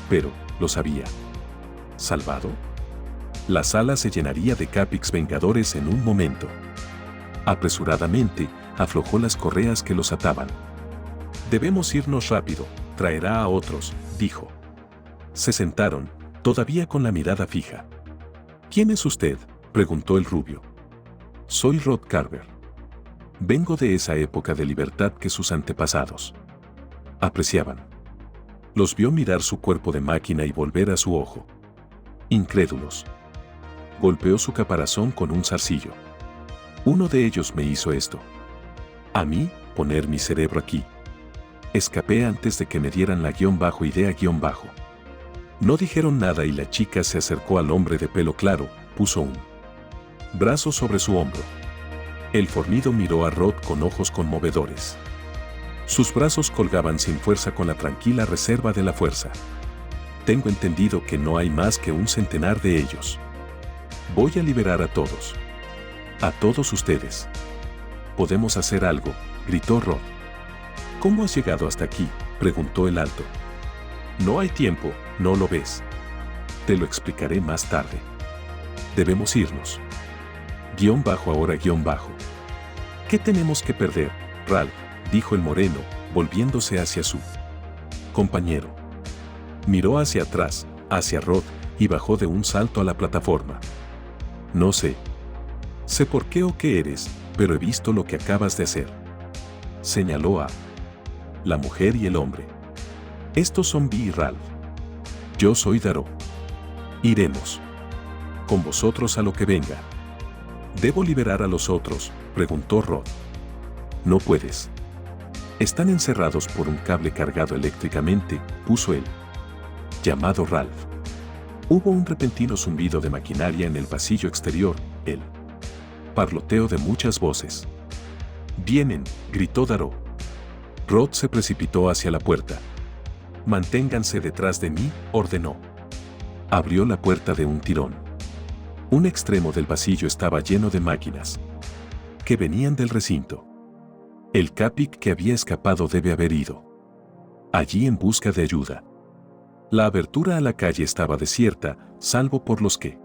Pero, ¿los había salvado? La sala se llenaría de Capics vengadores en un momento. Apresuradamente, aflojó las correas que los ataban. «Debemos irnos rápido, traerá a otros», dijo. Se sentaron, todavía con la mirada fija. «¿Quién es usted?», preguntó el rubio. «Soy Rod Carver. Vengo de esa época de libertad que sus antepasados apreciaban». Los vio mirar su cuerpo de máquina y volver a su ojo. Incrédulos. Golpeó su caparazón con un zarcillo. «Uno de ellos me hizo esto. A mí, poner mi cerebro aquí. Escapé antes de que me dieran la _idea_. No dijeron nada y la chica se acercó al hombre de pelo claro, puso un brazo sobre su hombro. El fornido miró a Rod con ojos conmovedores. Sus brazos colgaban sin fuerza con la tranquila reserva de la fuerza. «Tengo entendido que no hay más que un centenar de ellos. Voy a liberar a todos. A todos ustedes. Podemos hacer algo», gritó Rod. «¿Cómo has llegado hasta aquí?», preguntó el alto. «No hay tiempo, ¿no lo ves? Te lo explicaré más tarde». Debemos irnos. Ahora. ¿Qué tenemos que perder, Ralph?, dijo el moreno, volviéndose hacia su compañero. Miró hacia atrás, hacia Rod, y bajó de un salto a la plataforma. No sé. Sé por qué o qué eres, pero he visto lo que acabas de hacer. Señaló a la mujer y el hombre. Estos son Vi y Ralph. Yo soy Darrow. Iremos con vosotros a lo que venga. ¿Debo liberar a los otros?, preguntó Rod. No puedes. Están encerrados por un cable cargado eléctricamente, puso él. Llamado Ralph. Hubo un repentino zumbido de maquinaria en el pasillo exterior, el parloteo de muchas voces. Vienen, gritó Darrow. Rod se precipitó hacia la puerta. Manténganse detrás de mí, ordenó. Abrió la puerta de un tirón. Un extremo del pasillo estaba lleno de máquinas que venían del recinto. El Capic que había escapado debe haber ido allí en busca de ayuda. La abertura a la calle estaba desierta, salvo por los que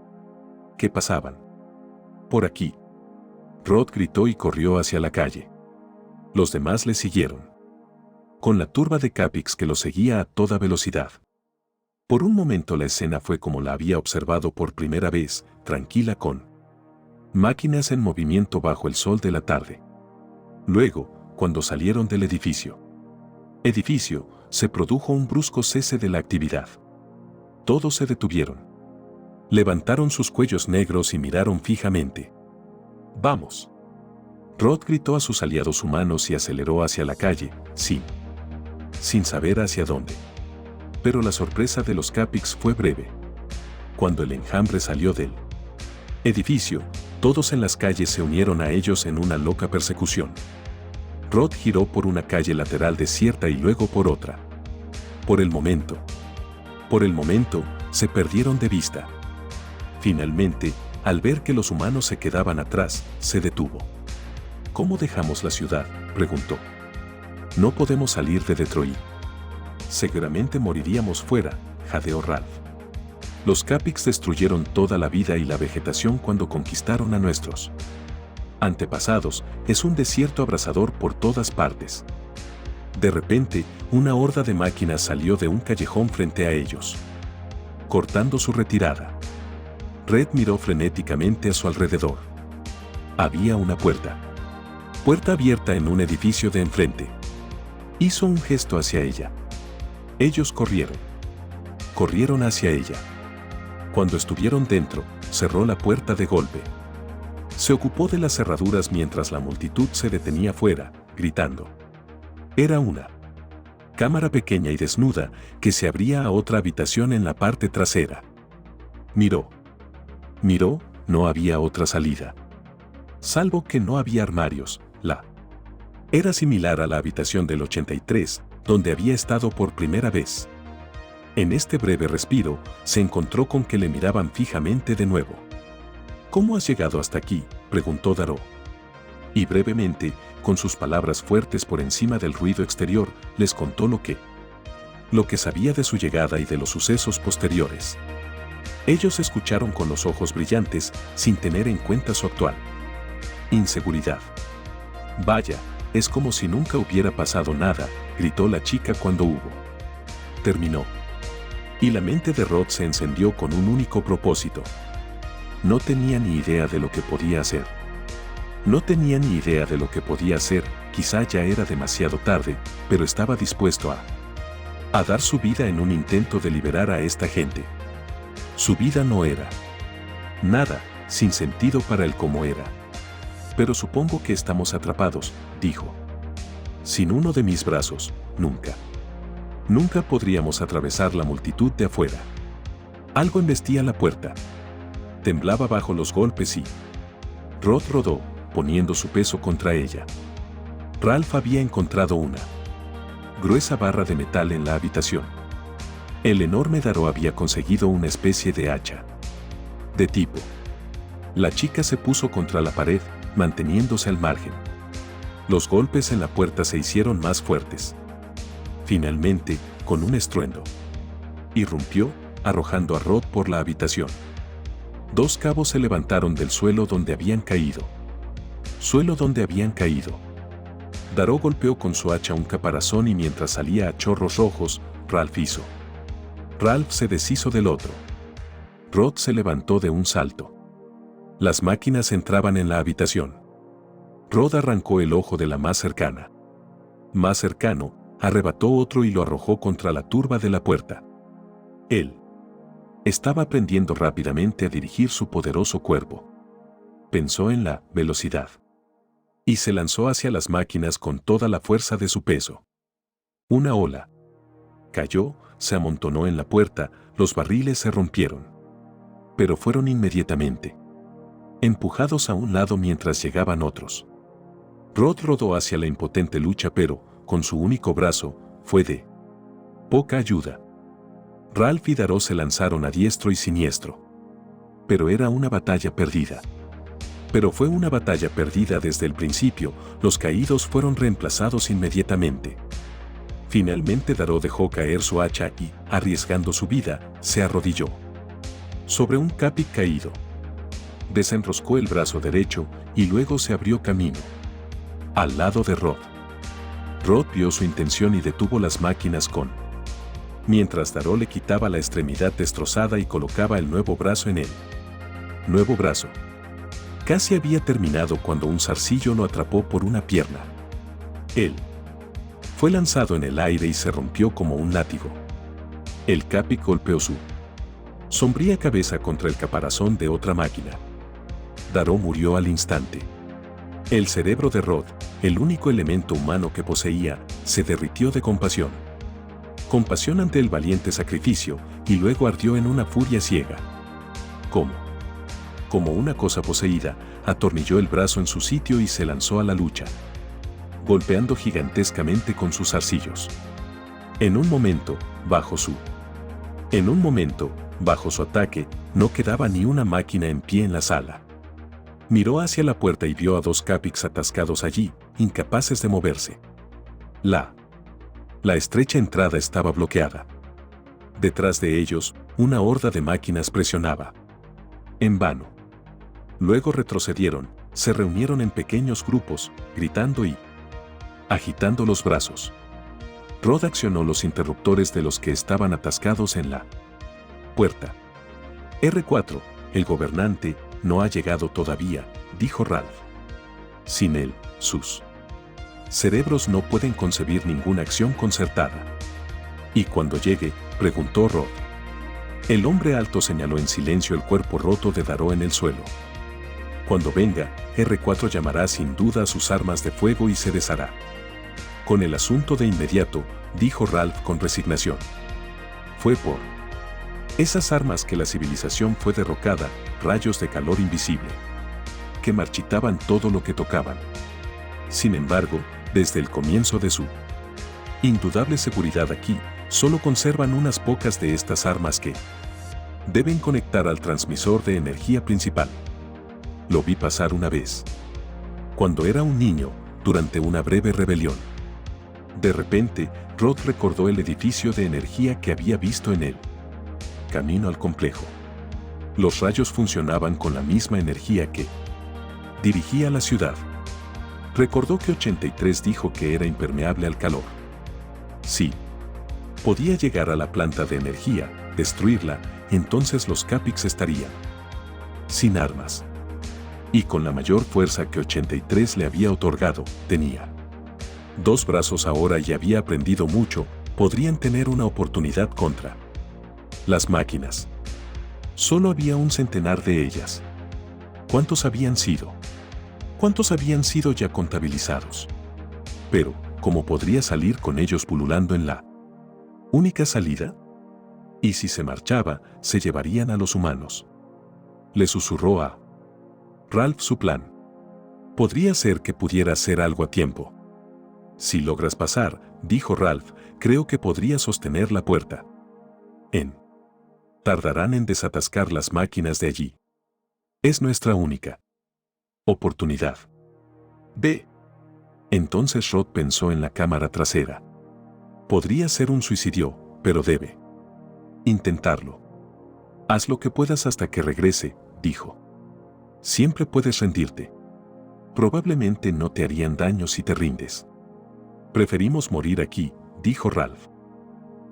pasaban por aquí. Rod gritó y corrió hacia la calle. Los demás le siguieron, con la turba de Capics que lo seguía a toda velocidad. Por un momento la escena fue como la había observado por primera vez, tranquila, con máquinas en movimiento bajo el sol de la tarde. Luego, cuando salieron del edificio, se produjo un brusco cese de la actividad. Todos se detuvieron. Levantaron sus cuellos negros y miraron fijamente. ¡Vamos!, Rod gritó a sus aliados humanos y aceleró hacia la calle, sin saber hacia dónde. Pero la sorpresa de los Capics fue breve. Cuando el enjambre salió del edificio, todos en las calles se unieron a ellos en una loca persecución. Rod giró por una calle lateral desierta y luego por otra. Por el momento, se perdieron de vista. Finalmente, al ver que los humanos se quedaban atrás, se detuvo. ¿Cómo dejamos la ciudad?, preguntó. No podemos salir de Detroit. Seguramente moriríamos fuera, jadeó Ralph. Los Capics destruyeron toda la vida y la vegetación cuando conquistaron a nuestros antepasados. Es un desierto abrasador por todas partes. De repente, una horda de máquinas salió de un callejón frente a ellos, cortando su retirada. Red miró frenéticamente a su alrededor. Había una puerta abierta en un edificio de enfrente. Hizo un gesto hacia ella. Ellos corrieron hacia ella. Cuando estuvieron dentro, cerró la puerta de golpe. Se ocupó de las cerraduras mientras la multitud se detenía fuera, gritando. Era una cámara pequeña y desnuda que se abría a otra habitación en la parte trasera. Miró, no había otra salida. Salvo que no había armarios. Era similar a la habitación del 83, donde había estado por primera vez. En este breve respiro, se encontró con que le miraban fijamente de nuevo. ¿Cómo has llegado hasta aquí?, preguntó Darrow. Y brevemente, con sus palabras fuertes por encima del ruido exterior, les contó lo que sabía de su llegada y de los sucesos posteriores. Ellos escucharon con los ojos brillantes, sin tener en cuenta su actual inseguridad. Vaya, es como si nunca hubiera pasado nada, gritó la chica cuando terminó. Y la mente de Rod se encendió con un único propósito. No tenía ni idea de lo que podía hacer. Quizá ya era demasiado tarde, pero estaba dispuesto a dar su vida en un intento de liberar a esta gente. Su vida no era nada, sin sentido para él como era. Pero supongo que estamos atrapados, dijo. Sin uno de mis brazos, nunca podríamos atravesar la multitud de afuera. Algo embestía la puerta. Temblaba bajo los golpes y Rod rodó, poniendo su peso contra ella. Ralph había encontrado una gruesa barra de metal en la habitación. El enorme Darrow había conseguido una especie de hacha de tipo. La chica se puso contra la pared, manteniéndose al margen. Los golpes en la puerta se hicieron más fuertes. Finalmente, con un estruendo, irrumpió, arrojando a Rod por la habitación. 2 cabos se levantaron del suelo donde habían caído. Daró golpeó con su hacha un caparazón y mientras salía a chorros rojos, Ralph hizo. Ralph se deshizo del otro. Rod se levantó de un salto. Las máquinas entraban en la habitación. Rod arrancó el ojo de la más cercana. Más cercano, arrebató otro y lo arrojó contra la turba de la puerta. Él estaba aprendiendo rápidamente a dirigir su poderoso cuerpo. Pensó en la velocidad y se lanzó hacia las máquinas con toda la fuerza de su peso. Una ola cayó, se amontonó en la puerta, los barriles se rompieron. Pero fueron inmediatamente empujados a un lado mientras llegaban otros. Rod rodó hacia la impotente lucha, pero, con su único brazo, fue de poca ayuda. Ralph y Daró se lanzaron a diestro y siniestro. Pero era una batalla perdida. Pero fue una batalla perdida desde el principio, los caídos fueron reemplazados inmediatamente. Finalmente Daró dejó caer su hacha y, arriesgando su vida, se arrodilló sobre un Capic caído. Desenroscó el brazo derecho y luego se abrió camino al lado de Rod. Rod vio su intención y detuvo las máquinas mientras Daró le quitaba la extremidad destrozada y colocaba el nuevo brazo en él. Nuevo brazo. Casi había terminado cuando un zarcillo lo atrapó por una pierna. Él fue lanzado en el aire y se rompió como un látigo. El Capic golpeó su sombría cabeza contra el caparazón de otra máquina. Daró murió al instante. El cerebro de Rod, el único elemento humano que poseía, se derritió de compasión. Compasión ante el valiente sacrificio, y luego ardió en una furia ciega. Como una cosa poseída, atornilló el brazo en su sitio y se lanzó a la lucha, golpeando gigantescamente con sus zarcillos. En un momento, bajo su ataque, no quedaba ni una máquina en pie en la sala. Miró hacia la puerta y vio a 2 Capics atascados allí, incapaces de moverse. La estrecha entrada estaba bloqueada. Detrás de ellos, una horda de máquinas presionaba. En vano. Luego retrocedieron, se reunieron en pequeños grupos, gritando y agitando los brazos. Rod accionó los interruptores de los que estaban atascados en la puerta. R4, el gobernante, no ha llegado todavía, dijo Ralph. Sin él, sus cerebros no pueden concebir ninguna acción concertada. ¿Y cuando llegue?, preguntó Rod. El hombre alto señaló en silencio el cuerpo roto de Daró en el suelo. Cuando venga, R4 llamará sin duda a sus armas de fuego y se deshará con el asunto de inmediato, dijo Ralph con resignación. Fue por esas armas que la civilización fue derrocada, rayos de calor invisible, que marchitaban todo lo que tocaban. Sin embargo, desde el comienzo de su indudable seguridad aquí, solo conservan unas pocas de estas armas que deben conectar al transmisor de energía principal. Lo vi pasar una vez, cuando era un niño, durante una breve rebelión. De repente, Rod recordó el edificio de energía que había visto en el camino al complejo. Los rayos funcionaban con la misma energía que dirigía la ciudad. Recordó que 83 dijo que era impermeable al calor. Sí. Podía llegar a la planta de energía, destruirla, entonces los Capics estarían sin armas. Y con la mayor fuerza que 83 le había otorgado, tenía 2 brazos ahora y había aprendido mucho, podrían tener una oportunidad contra las máquinas. Solo había un centenar de ellas. ¿Cuántos habían sido? ¿Cuántos habían sido ya contabilizados? Pero, ¿cómo podría salir con ellos pululando en la única salida? Y si se marchaba, se llevarían a los humanos. Le susurró a Ralph su plan. Podría ser que pudiera hacer algo a tiempo. Si logras pasar, dijo Ralph, creo que podría sostener la puerta. Tardarán en desatascar las máquinas de allí. Es nuestra única oportunidad. Ve. Entonces Rod pensó en la cámara trasera. Podría ser un suicidio, pero debe intentarlo. Haz lo que puedas hasta que regrese, dijo. Siempre puedes rendirte. Probablemente no te harían daño si te rindes. Preferimos morir aquí, dijo Ralph.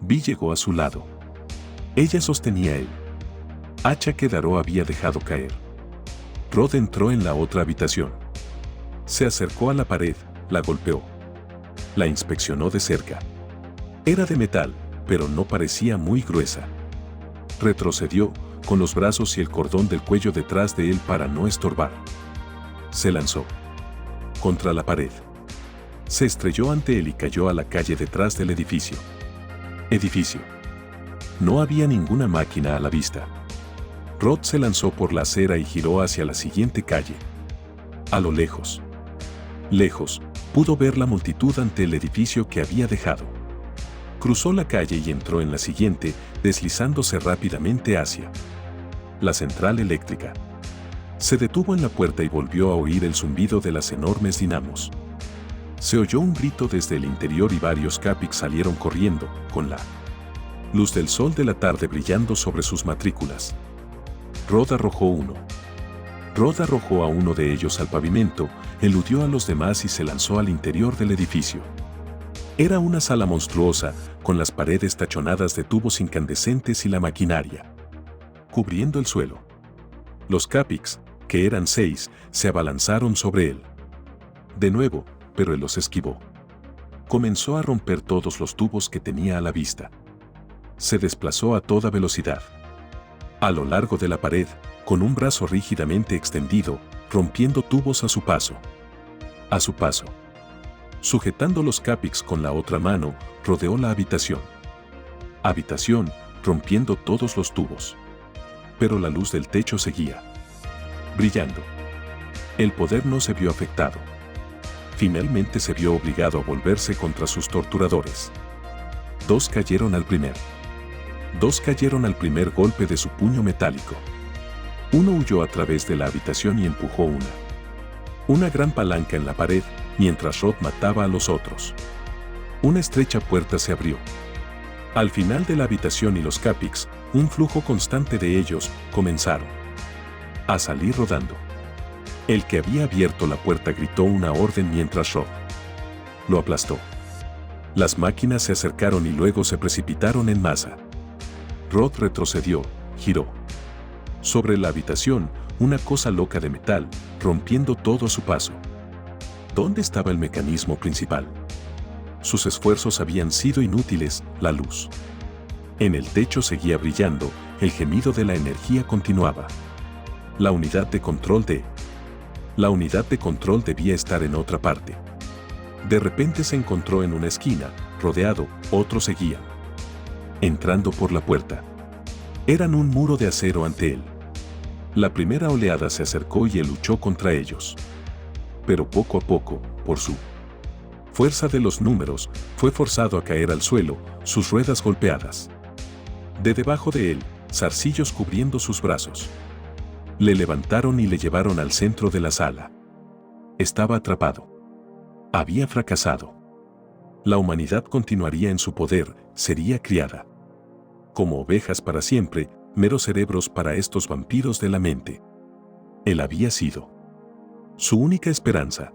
Vi llegó a su lado. Ella sostenía el hacha que Darrow había dejado caer. Rod entró en la otra habitación. Se acercó a la pared, la golpeó. La inspeccionó de cerca. Era de metal, pero no parecía muy gruesa. Retrocedió, con los brazos y el cordón del cuello detrás de él para no estorbar. Se lanzó contra la pared. Se estrelló ante él y cayó a la calle detrás del edificio. No había ninguna máquina a la vista. Rod se lanzó por la acera y giró hacia la siguiente calle. A lo lejos, pudo ver la multitud ante el edificio que había dejado. Cruzó la calle y entró en la siguiente, deslizándose rápidamente hacia la central eléctrica. Se detuvo en la puerta y volvió a oír el zumbido de las enormes dinamos. Se oyó un grito desde el interior y varios Capix salieron corriendo, con la luz del sol de la tarde brillando sobre sus matrículas. Rod arrojó a uno de ellos al pavimento, eludió a los demás y se lanzó al interior del edificio. Era una sala monstruosa, con las paredes tachonadas de tubos incandescentes y la maquinaria cubriendo el suelo. Los Capix, que eran 6, se abalanzaron sobre él. De nuevo, pero él los esquivó. Comenzó a romper todos los tubos que tenía a la vista. Se desplazó a toda velocidad. A lo largo de la pared, con un brazo rígidamente extendido, rompiendo tubos a su paso. Sujetando los Capix con la otra mano, rodeó la habitación, rompiendo todos los tubos. Pero la luz del techo seguía brillando. El poder no se vio afectado. Finalmente se vio obligado a volverse contra sus torturadores. Dos cayeron al primer golpe de su puño metálico. Uno huyó a través de la habitación y empujó una gran palanca en la pared, mientras Rod mataba a los otros. Una estrecha puerta se abrió. Al final de la habitación y los Capix, un flujo constante de ellos, comenzaron a salir rodando. El que había abierto la puerta gritó una orden mientras Rod lo aplastó. Las máquinas se acercaron y luego se precipitaron en masa. Rod retrocedió, giró sobre la habitación, una cosa loca de metal, rompiendo todo a su paso. ¿Dónde estaba el mecanismo principal? Sus esfuerzos habían sido inútiles, la luz en el techo seguía brillando, el gemido de la energía continuaba. La unidad de control debía estar en otra parte. De repente se encontró en una esquina, rodeado, otros seguían entrando por la puerta. Eran un muro de acero ante él. La primera oleada se acercó y él luchó contra ellos. Pero poco a poco, por su fuerza de los números, fue forzado a caer al suelo, sus ruedas golpeadas. De debajo de él, zarcillos cubriendo sus brazos. Le levantaron y le llevaron al centro de la sala. Estaba atrapado. Había fracasado. La humanidad continuaría en su poder, sería criada como ovejas para siempre, meros cerebros para estos vampiros de la mente. Él había sido su única esperanza.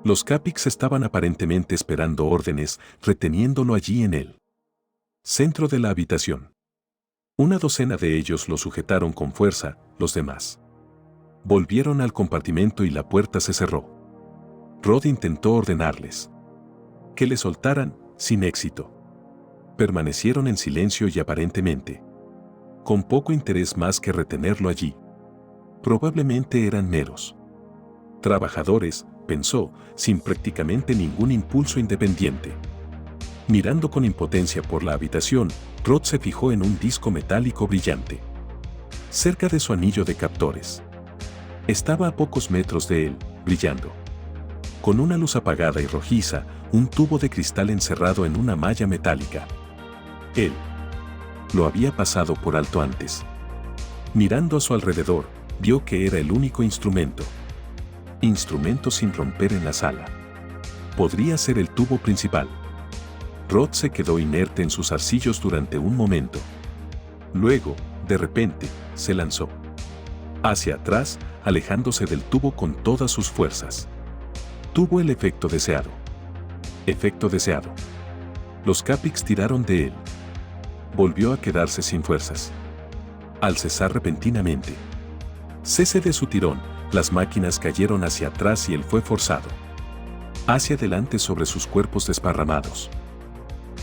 Los Capix estaban aparentemente esperando órdenes, reteniéndolo allí en el centro de la habitación. Una docena de ellos lo sujetaron con fuerza, los demás volvieron al compartimento y la puerta se cerró. Rod intentó ordenarles que le soltaran, sin éxito. Permanecieron en silencio y aparentemente con poco interés más que retenerlo allí. Probablemente eran meros trabajadores, pensó, sin prácticamente ningún impulso independiente. Mirando con impotencia por la habitación, Rod se fijó en un disco metálico brillante cerca de su anillo de captores. Estaba a pocos metros de él, brillando con una luz apagada y rojiza, un tubo de cristal encerrado en una malla metálica. Él lo había pasado por alto antes. Mirando a su alrededor, vio que era el único instrumento sin romper en la sala. Podría ser el tubo principal. Rod se quedó inerte en sus zarcillos durante un momento. Luego, de repente, se lanzó hacia atrás, alejándose del tubo con todas sus fuerzas. Tuvo el efecto deseado. Efecto deseado. Los Capix tiraron de él. Volvió a quedarse sin fuerzas. Al cesar repentinamente cese de su tirón, las máquinas cayeron hacia atrás y él fue forzado hacia adelante sobre sus cuerpos desparramados.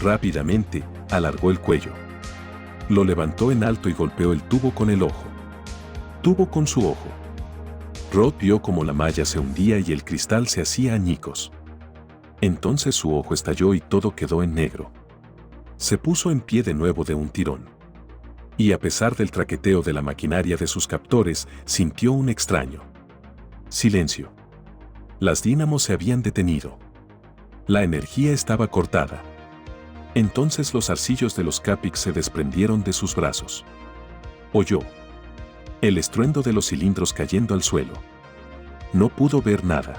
Rápidamente, alargó el cuello. Lo levantó en alto y golpeó el tubo con el ojo. Tubo con su ojo. Rod vio como la malla se hundía y el cristal se hacía añicos. Entonces su ojo estalló y todo quedó en negro. Se puso en pie de nuevo de un tirón. Y a pesar del traqueteo de la maquinaria de sus captores, sintió un extraño silencio. Las dínamos se habían detenido. La energía estaba cortada. Entonces los arcillos de los Capix se desprendieron de sus brazos. Oyó el estruendo de los cilindros cayendo al suelo. No pudo ver nada.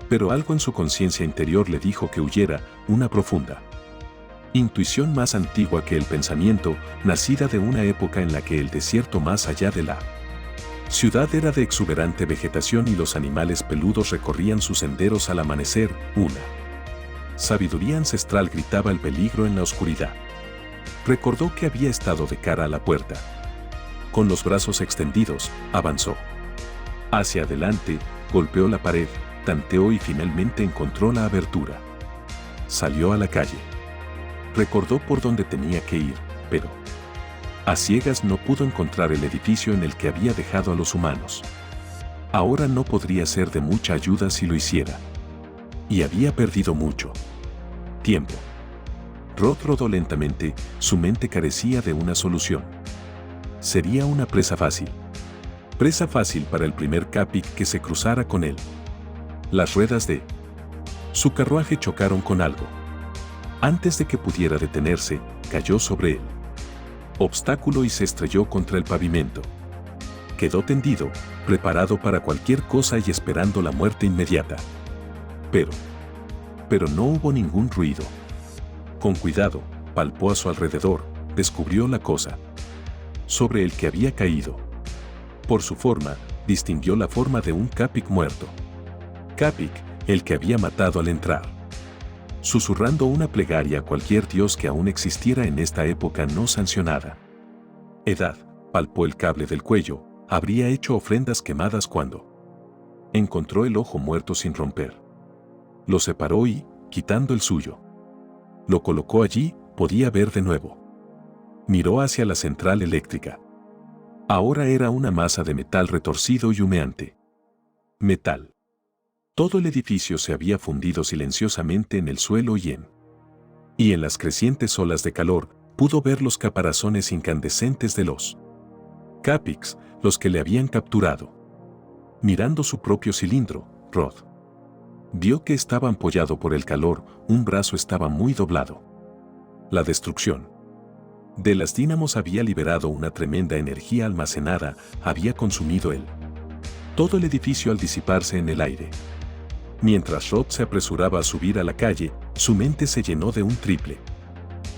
Pero algo en su conciencia interior le dijo que huyera, una profunda intuición más antigua que el pensamiento, nacida de una época en la que el desierto más allá de la ciudad era de exuberante vegetación y los animales peludos recorrían sus senderos al amanecer. Una sabiduría ancestral gritaba el peligro en la oscuridad. Recordó que había estado de cara a la puerta. Con los brazos extendidos, avanzó hacia adelante, golpeó la pared, tanteó y finalmente encontró la abertura. Salió a la calle. Recordó por dónde tenía que ir, pero a ciegas no pudo encontrar el edificio en el que había dejado a los humanos. Ahora no podría ser de mucha ayuda si lo hiciera. Y había perdido mucho tiempo. Rod rodó lentamente, su mente carecía de una solución. Sería una presa fácil. Presa fácil para el primer Capic que se cruzara con él. Las ruedas de su carruaje chocaron con algo. Antes de que pudiera detenerse, cayó sobre él. Obstáculo y se estrelló contra el pavimento. Quedó tendido, preparado para cualquier cosa y esperando la muerte inmediata. Pero no hubo ningún ruido. Con cuidado, palpó a su alrededor, descubrió la cosa sobre el que había caído. Por su forma, distinguió la forma de un Capic muerto. Capic, el que había matado al entrar. Susurrando una plegaria a cualquier dios que aún existiera en esta época no sancionada. Edad, palpó el cable del cuello, habría hecho ofrendas quemadas cuando encontró el ojo muerto sin romper. Lo separó y, quitando el suyo, lo colocó allí, podía ver de nuevo. Miró hacia la central eléctrica. Ahora era una masa de metal retorcido y humeante. Metal. Todo el edificio se había fundido silenciosamente en el suelo y en las crecientes olas de calor, pudo ver los caparazones incandescentes de los Capix, los que le habían capturado. Mirando su propio cilindro, Rod vio que estaba ampollado por el calor, un brazo estaba muy doblado. La destrucción de las dínamos había liberado una tremenda energía almacenada, había consumido todo el edificio al disiparse en el aire. Mientras Rod se apresuraba a subir a la calle, su mente se llenó de un triple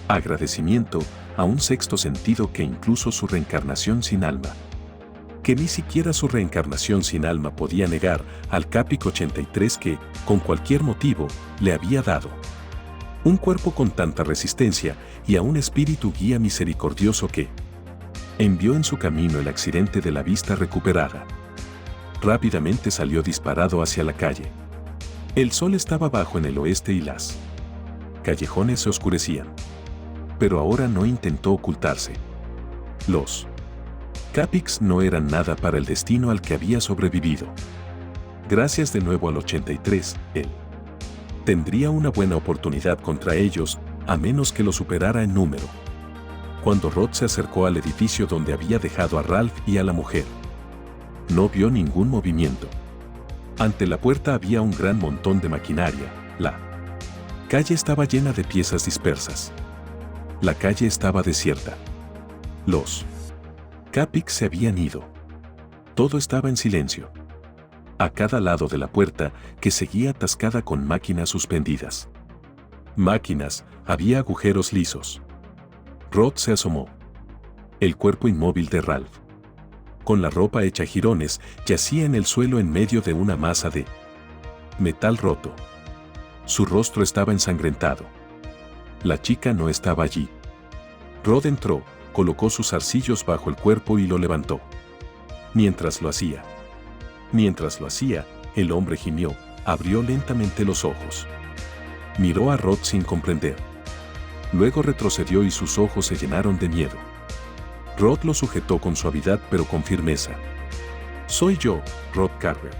agradecimiento, a un sexto sentido que incluso su reencarnación sin alma, que ni siquiera su reencarnación sin alma podía negar, al Capic 83 que, con cualquier motivo, le había dado un cuerpo con tanta resistencia y a un espíritu guía misericordioso que envió en su camino el accidente de la vista recuperada. Rápidamente salió disparado hacia la calle. El sol estaba bajo en el oeste y las callejones se oscurecían. Pero ahora no intentó ocultarse. Los Capix no eran nada para el destino al que había sobrevivido. Gracias de nuevo al 83, él tendría una buena oportunidad contra ellos, a menos que lo superara en número. Cuando Rod se acercó al edificio donde había dejado a Ralph y a la mujer, no vio ningún movimiento. Ante la puerta había un gran montón de maquinaria. La calle estaba llena de piezas dispersas. La calle estaba desierta. Los Capix se habían ido. Todo estaba en silencio. A cada lado de la puerta, que seguía atascada con máquinas suspendidas. Máquinas, había agujeros lisos. Rod se asomó. El cuerpo inmóvil de Ralph con la ropa hecha jirones, yacía en el suelo en medio de una masa de metal roto. Su rostro estaba ensangrentado. La chica no estaba allí. Rod entró, colocó sus zarcillos bajo el cuerpo y lo levantó. Mientras lo hacía, el hombre gimió, abrió lentamente los ojos. Miró a Rod sin comprender. Luego retrocedió y sus ojos se llenaron de miedo. Rod lo sujetó con suavidad pero con firmeza. «Soy yo, Rod Carver.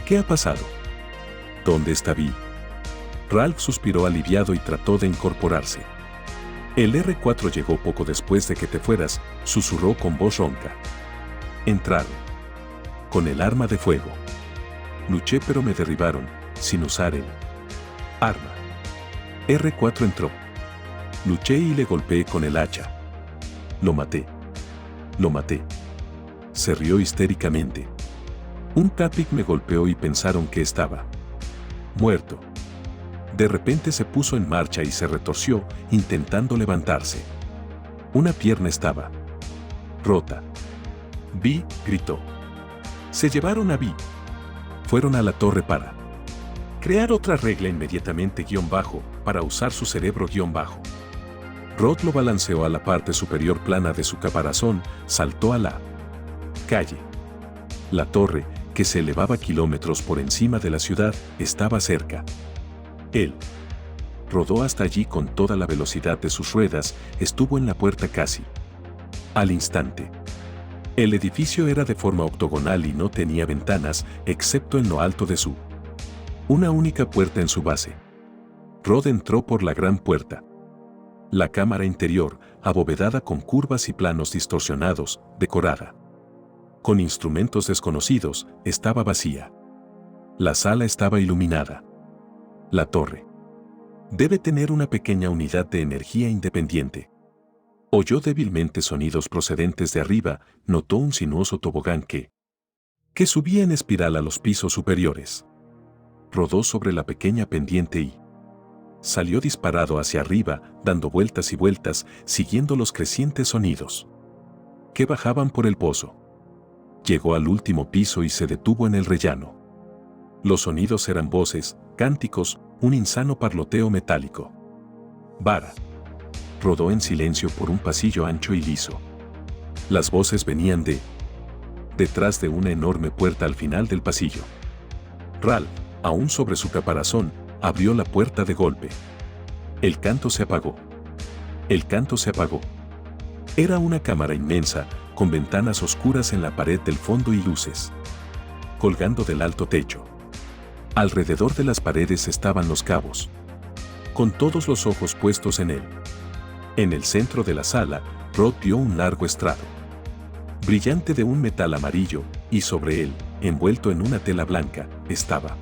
¿Qué ha pasado? ¿Dónde está Vi?» Ralph suspiró aliviado y trató de incorporarse. «El R4 llegó poco después de que te fueras», susurró con voz ronca. «Entraron. Con el arma de fuego. Luché pero me derribaron, sin usar el arma. R4 entró. Luché y le golpeé con el hacha. Lo maté. Lo maté». Se rió histéricamente. «Un Capic me golpeó y pensaron que estaba muerto». De repente se puso en marcha y se retorció, intentando levantarse. Una pierna estaba rota. «Vi», gritó. «Se llevaron a Vi. Fueron a la torre para crear otra regla inmediatamente para usar su cerebro Rod lo balanceó a la parte superior plana de su caparazón, saltó a la calle. La torre, que se elevaba kilómetros por encima de la ciudad, estaba cerca. Él rodó hasta allí con toda la velocidad de sus ruedas, estuvo en la puerta casi al instante. El edificio era de forma octogonal y no tenía ventanas, excepto en lo alto de una única puerta en su base. Rod entró por la gran puerta. La cámara interior, abovedada con curvas y planos distorsionados, decorada con instrumentos desconocidos, estaba vacía. La sala estaba iluminada. La torre debe tener una pequeña unidad de energía independiente. Oyó débilmente sonidos procedentes de arriba, notó un sinuoso tobogán que subía en espiral a los pisos superiores. Rodó sobre la pequeña pendiente y salió disparado hacia arriba, dando vueltas y vueltas, siguiendo los crecientes sonidos que bajaban por el pozo. Llegó al último piso y se detuvo en el rellano. Los sonidos eran voces, cánticos, un insano parloteo metálico. Vara. Rodó en silencio por un pasillo ancho y liso. Las voces venían detrás de una enorme puerta al final del pasillo. Ralph, aún sobre su caparazón, abrió la puerta de golpe. El canto se apagó. El canto se apagó. Era una cámara inmensa, con ventanas oscuras en la pared del fondo y luces colgando del alto techo. Alrededor de las paredes estaban los cabos, con todos los ojos puestos en él. En el centro de la sala, Rod vio un largo estrado brillante de un metal amarillo, y sobre él, envuelto en una tela blanca, estaba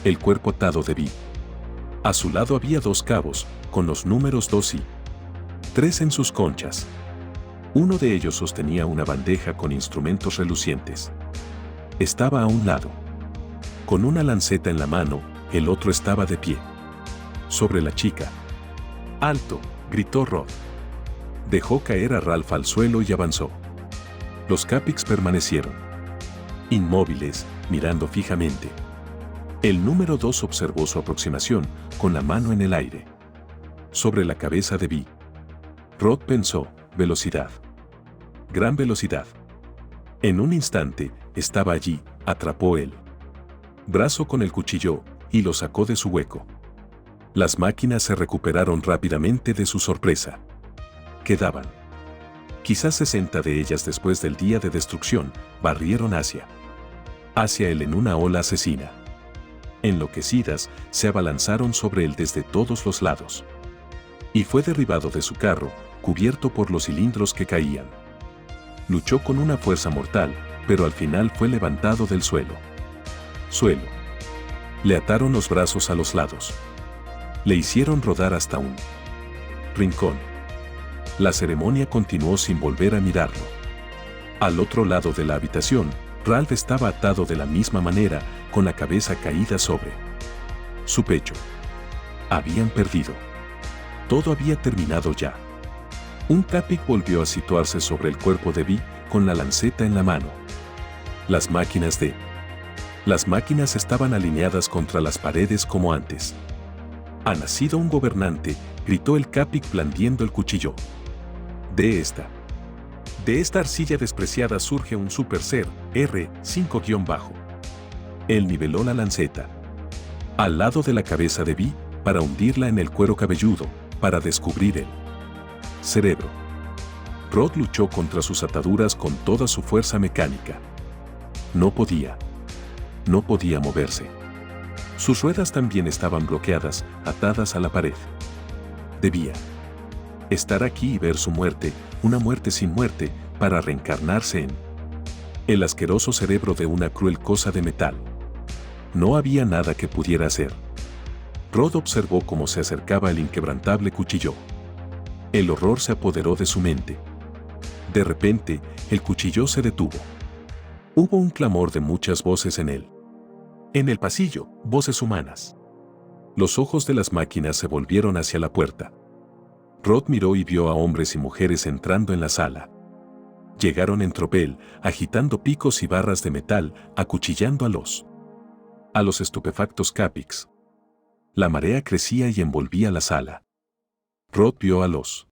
el cuerpo atado de Vi. A su lado había dos cabos, con los números 2 y 3 en sus conchas. Uno de ellos sostenía una bandeja con instrumentos relucientes. Estaba a un lado, con una lanceta en la mano, el otro estaba de pie sobre la chica. «¡Alto!», gritó Rod. Dejó caer a Ralph al suelo y avanzó. Los Capics permanecieron inmóviles, mirando fijamente. El número 2 observó su aproximación, con la mano en el aire sobre la cabeza de Vi. Rod pensó: velocidad. Gran velocidad. En un instante, estaba allí, atrapó el brazo con el cuchillo y lo sacó de su hueco. Las máquinas se recuperaron rápidamente de su sorpresa. Quedaban quizás 60 de ellas después del día de destrucción, barrieron hacia él en una ola asesina. Enloquecidas, se abalanzaron sobre él desde todos los lados. Y fue derribado de su carro, cubierto por los cilindros que caían. Luchó con una fuerza mortal, pero al final fue levantado del suelo. Le ataron los brazos a los lados. Le hicieron rodar hasta un rincón. La ceremonia continuó sin volver a mirarlo. Al otro lado de la habitación, Ralph estaba atado de la misma manera, con la cabeza caída sobre su pecho. Habían perdido. Todo había terminado ya. Un Capic volvió a situarse sobre el cuerpo de Vi, con la lanceta en la mano. Las máquinas estaban alineadas contra las paredes como antes. «Ha nacido un gobernante», gritó el Capic blandiendo el cuchillo. De esta arcilla despreciada surge un super ser, R5-. Él niveló la lanceta al lado de la cabeza de Vi para hundirla en el cuero cabelludo, para descubrir el cerebro. Rod luchó contra sus ataduras con toda su fuerza mecánica. No podía moverse. Sus ruedas también estaban bloqueadas, atadas a la pared. Debía estar aquí y ver su muerte, una muerte sin muerte, para reencarnarse en el asqueroso cerebro de una cruel cosa de metal. No había nada que pudiera hacer. Rod observó cómo se acercaba el inquebrantable cuchillo. El horror se apoderó de su mente. De repente, el cuchillo se detuvo. Hubo un clamor de muchas voces en él. En el pasillo, voces humanas. Los ojos de las máquinas se volvieron hacia la puerta. Rod miró y vio a hombres y mujeres entrando en la sala. Llegaron en tropel, agitando picos y barras de metal, acuchillando a los estupefactos Capics. La marea crecía y envolvía la sala. Rod vio a los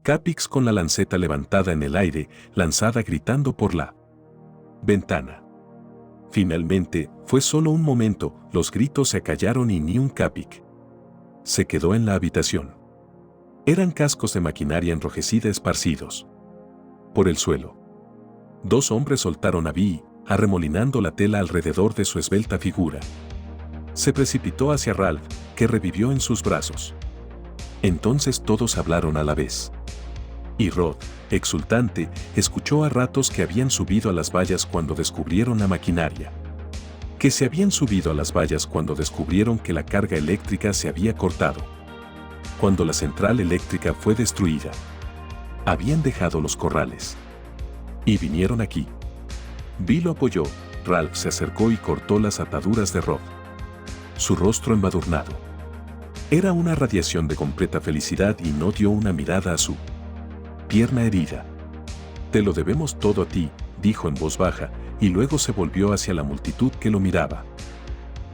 Capics con la lanceta levantada en el aire, lanzada gritando por la ventana. Finalmente, fue solo un momento, los gritos se acallaron y ni un Capic se quedó en la habitación. Eran cascos de maquinaria enrojecida esparcidos por el suelo. Dos hombres soltaron a Vi, arremolinando la tela alrededor de su esbelta figura. Se precipitó hacia Ralph, que revivió en sus brazos. Entonces todos hablaron a la vez. Y Rod, exultante, escuchó a ratos que habían subido a las vallas cuando descubrieron la maquinaria. Que se habían subido a las vallas cuando descubrieron que la carga eléctrica se había cortado. Cuando la central eléctrica fue destruida. Habían dejado los corrales. Y vinieron aquí. Vi lo apoyó, Ralph se acercó y cortó las ataduras de Rod. Su rostro embadurnado. Era una radiación de completa felicidad y no dio una mirada a su pierna herida. «Te lo debemos todo a ti», dijo en voz baja, y luego se volvió hacia la multitud que lo miraba.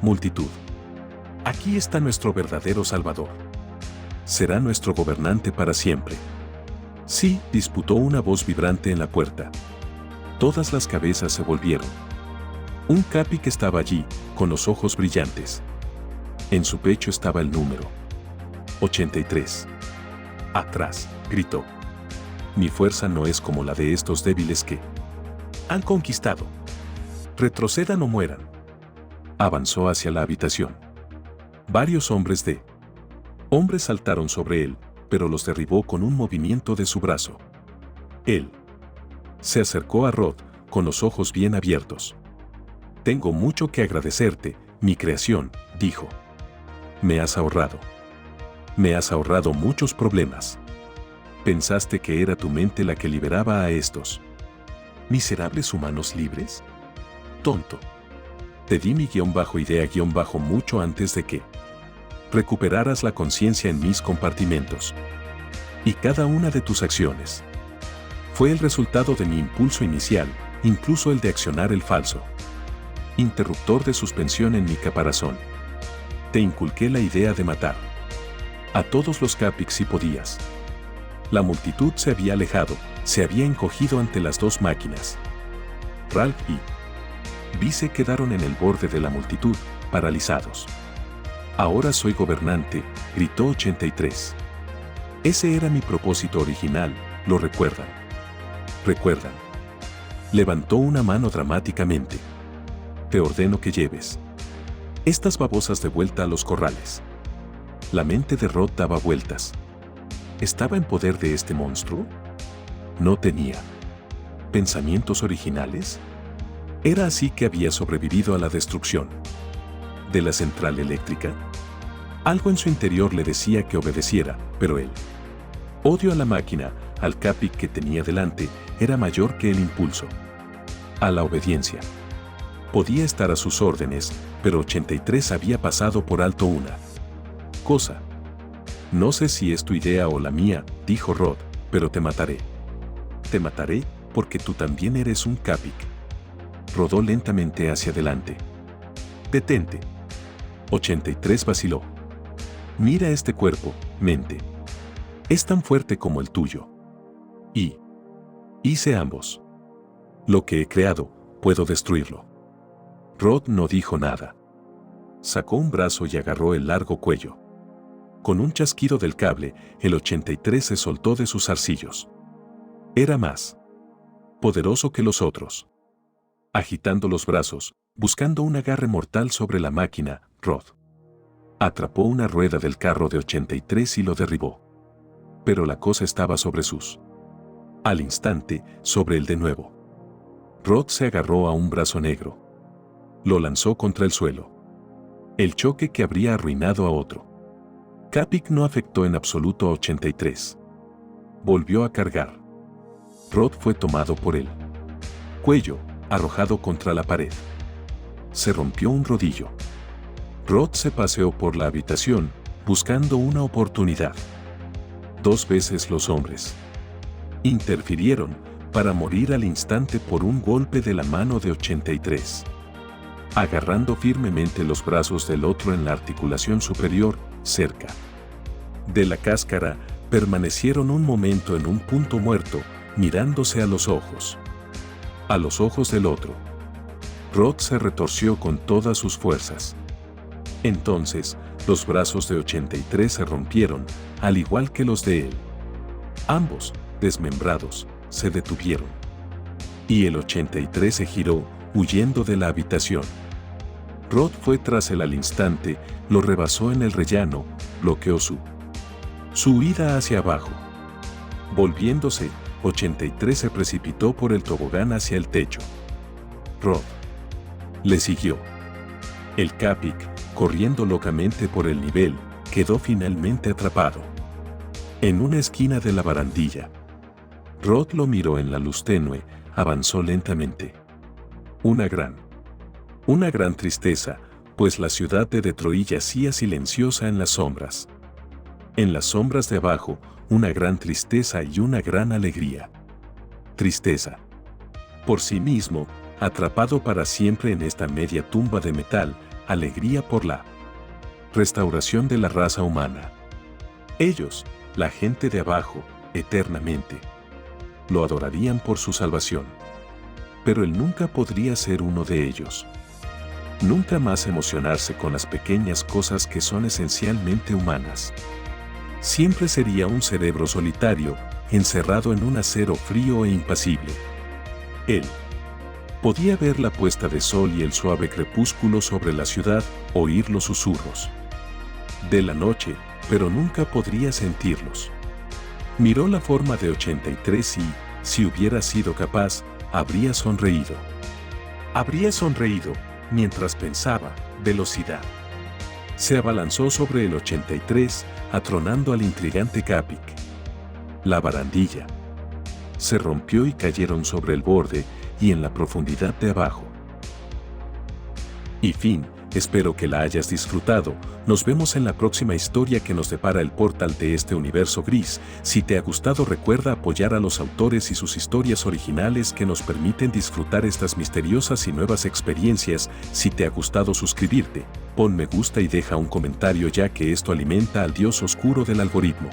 «Multitud. Aquí está nuestro verdadero Salvador. Será nuestro gobernante para siempre». «Sí», disputó una voz vibrante en la puerta. Todas las cabezas se volvieron. Un Capic estaba allí, con los ojos brillantes. En su pecho estaba el número 83. «Atrás», gritó. «Mi fuerza no es como la de estos débiles que han conquistado. Retrocedan o mueran». Avanzó hacia la habitación. Varios hombres saltaron sobre él, pero los derribó con un movimiento de su brazo. Él se acercó a Rod, con los ojos bien abiertos. «Tengo mucho que agradecerte, mi creación», dijo. Me has ahorrado muchos problemas. ¿Pensaste que era tu mente la que liberaba a estos miserables humanos libres? Tonto. Te di mi _idea_ mucho antes de que recuperaras la conciencia en mis compartimentos. Y cada una de tus acciones fue el resultado de mi impulso inicial, incluso el de accionar el falso interruptor de suspensión en mi caparazón. Te inculqué la idea de matar a todos los Capics si podías. La multitud se había alejado, se había encogido ante las dos máquinas. Ralph y Vi se quedaron en el borde de la multitud, paralizados. «Ahora soy gobernante», gritó 83. «Ese era mi propósito original, ¿lo recuerdan? ¿Recuerdan?». Levantó una mano dramáticamente. «Te ordeno que lleves estas babosas de vuelta a los corrales». La mente de Rod daba vueltas. ¿Estaba en poder de este monstruo? ¿No tenía pensamientos originales? ¿Era así que había sobrevivido a la destrucción de la central eléctrica? Algo en su interior le decía que obedeciera, pero el odio a la máquina, al Capic que tenía delante, era mayor que el impulso a la obediencia. Podía estar a sus órdenes, pero 83 había pasado por alto una cosa. «No sé si es tu idea o la mía», dijo Rod, «pero te mataré». «¿Te mataré?», porque tú también eres un Capic. Rodó lentamente hacia adelante. Detente. 83 vaciló. Mira este cuerpo, mente. Es tan fuerte como el tuyo. Hice ambos. Lo que he creado, puedo destruirlo. Rod no dijo nada. Sacó un brazo y agarró el largo cuello. Con un chasquido del cable, el 83 se soltó de sus zarcillos. Era más poderoso que los otros. Agitando los brazos, buscando un agarre mortal sobre la máquina, Rod atrapó una rueda del carro de 83 y lo derribó. Pero la cosa estaba sobre sus. Al instante, sobre él de nuevo. Rod se agarró a un brazo negro. Lo lanzó contra el suelo. El choque que habría arruinado a otro. Capic no afectó en absoluto a 83. Volvió a cargar. Rod fue tomado por el cuello, arrojado contra la pared. Se rompió un rodillo. Rod se paseó por la habitación, buscando una oportunidad. 2 veces los hombres interfirieron para morir al instante por un golpe de la mano de 83. Agarrando firmemente los brazos del otro en la articulación superior, cerca de la cáscara, permanecieron un momento en un punto muerto, mirándose a los ojos. A los ojos del otro. Rod se retorció con todas sus fuerzas. Entonces, los brazos de 83 se rompieron, al igual que los de él. Ambos, desmembrados, se detuvieron. Y el 83 se giró, huyendo de la habitación. Rod fue tras él al instante, lo rebasó en el rellano, bloqueó su huida hacia abajo. Volviéndose, 83 se precipitó por el tobogán hacia el techo. Rod le siguió. El Capic, corriendo locamente por el nivel, quedó finalmente atrapado en una esquina de la barandilla. Rod lo miró en la luz tenue, avanzó lentamente. Una gran tristeza, pues la ciudad de Detroit yacía silenciosa en las sombras. En las sombras de abajo, una gran tristeza y una gran alegría. Tristeza por sí mismo, atrapado para siempre en esta media tumba de metal, alegría por la restauración de la raza humana. Ellos, la gente de abajo, eternamente lo adorarían por su salvación. Pero él nunca podría ser uno de ellos. Nunca más emocionarse con las pequeñas cosas que son esencialmente humanas. Siempre sería un cerebro solitario, encerrado en un acero frío e impasible. Él podía ver la puesta de sol y el suave crepúsculo sobre la ciudad, oír los susurros de la noche, pero nunca podría sentirlos. Miró la forma de 83 y, si hubiera sido capaz, habría sonreído. Habría sonreído, mientras pensaba, velocidad. Se abalanzó sobre el 83, atronando al intrigante Capic. La barandilla se rompió y cayeron sobre el borde y en la profundidad de abajo. Y fin, espero que la hayas disfrutado. Nos vemos en la próxima historia que nos depara el portal de este universo gris. Si te ha gustado, recuerda apoyar a los autores y sus historias originales que nos permiten disfrutar estas misteriosas y nuevas experiencias. Si te ha gustado, suscribirte, pon me gusta y deja un comentario, ya que esto alimenta al dios oscuro del algoritmo.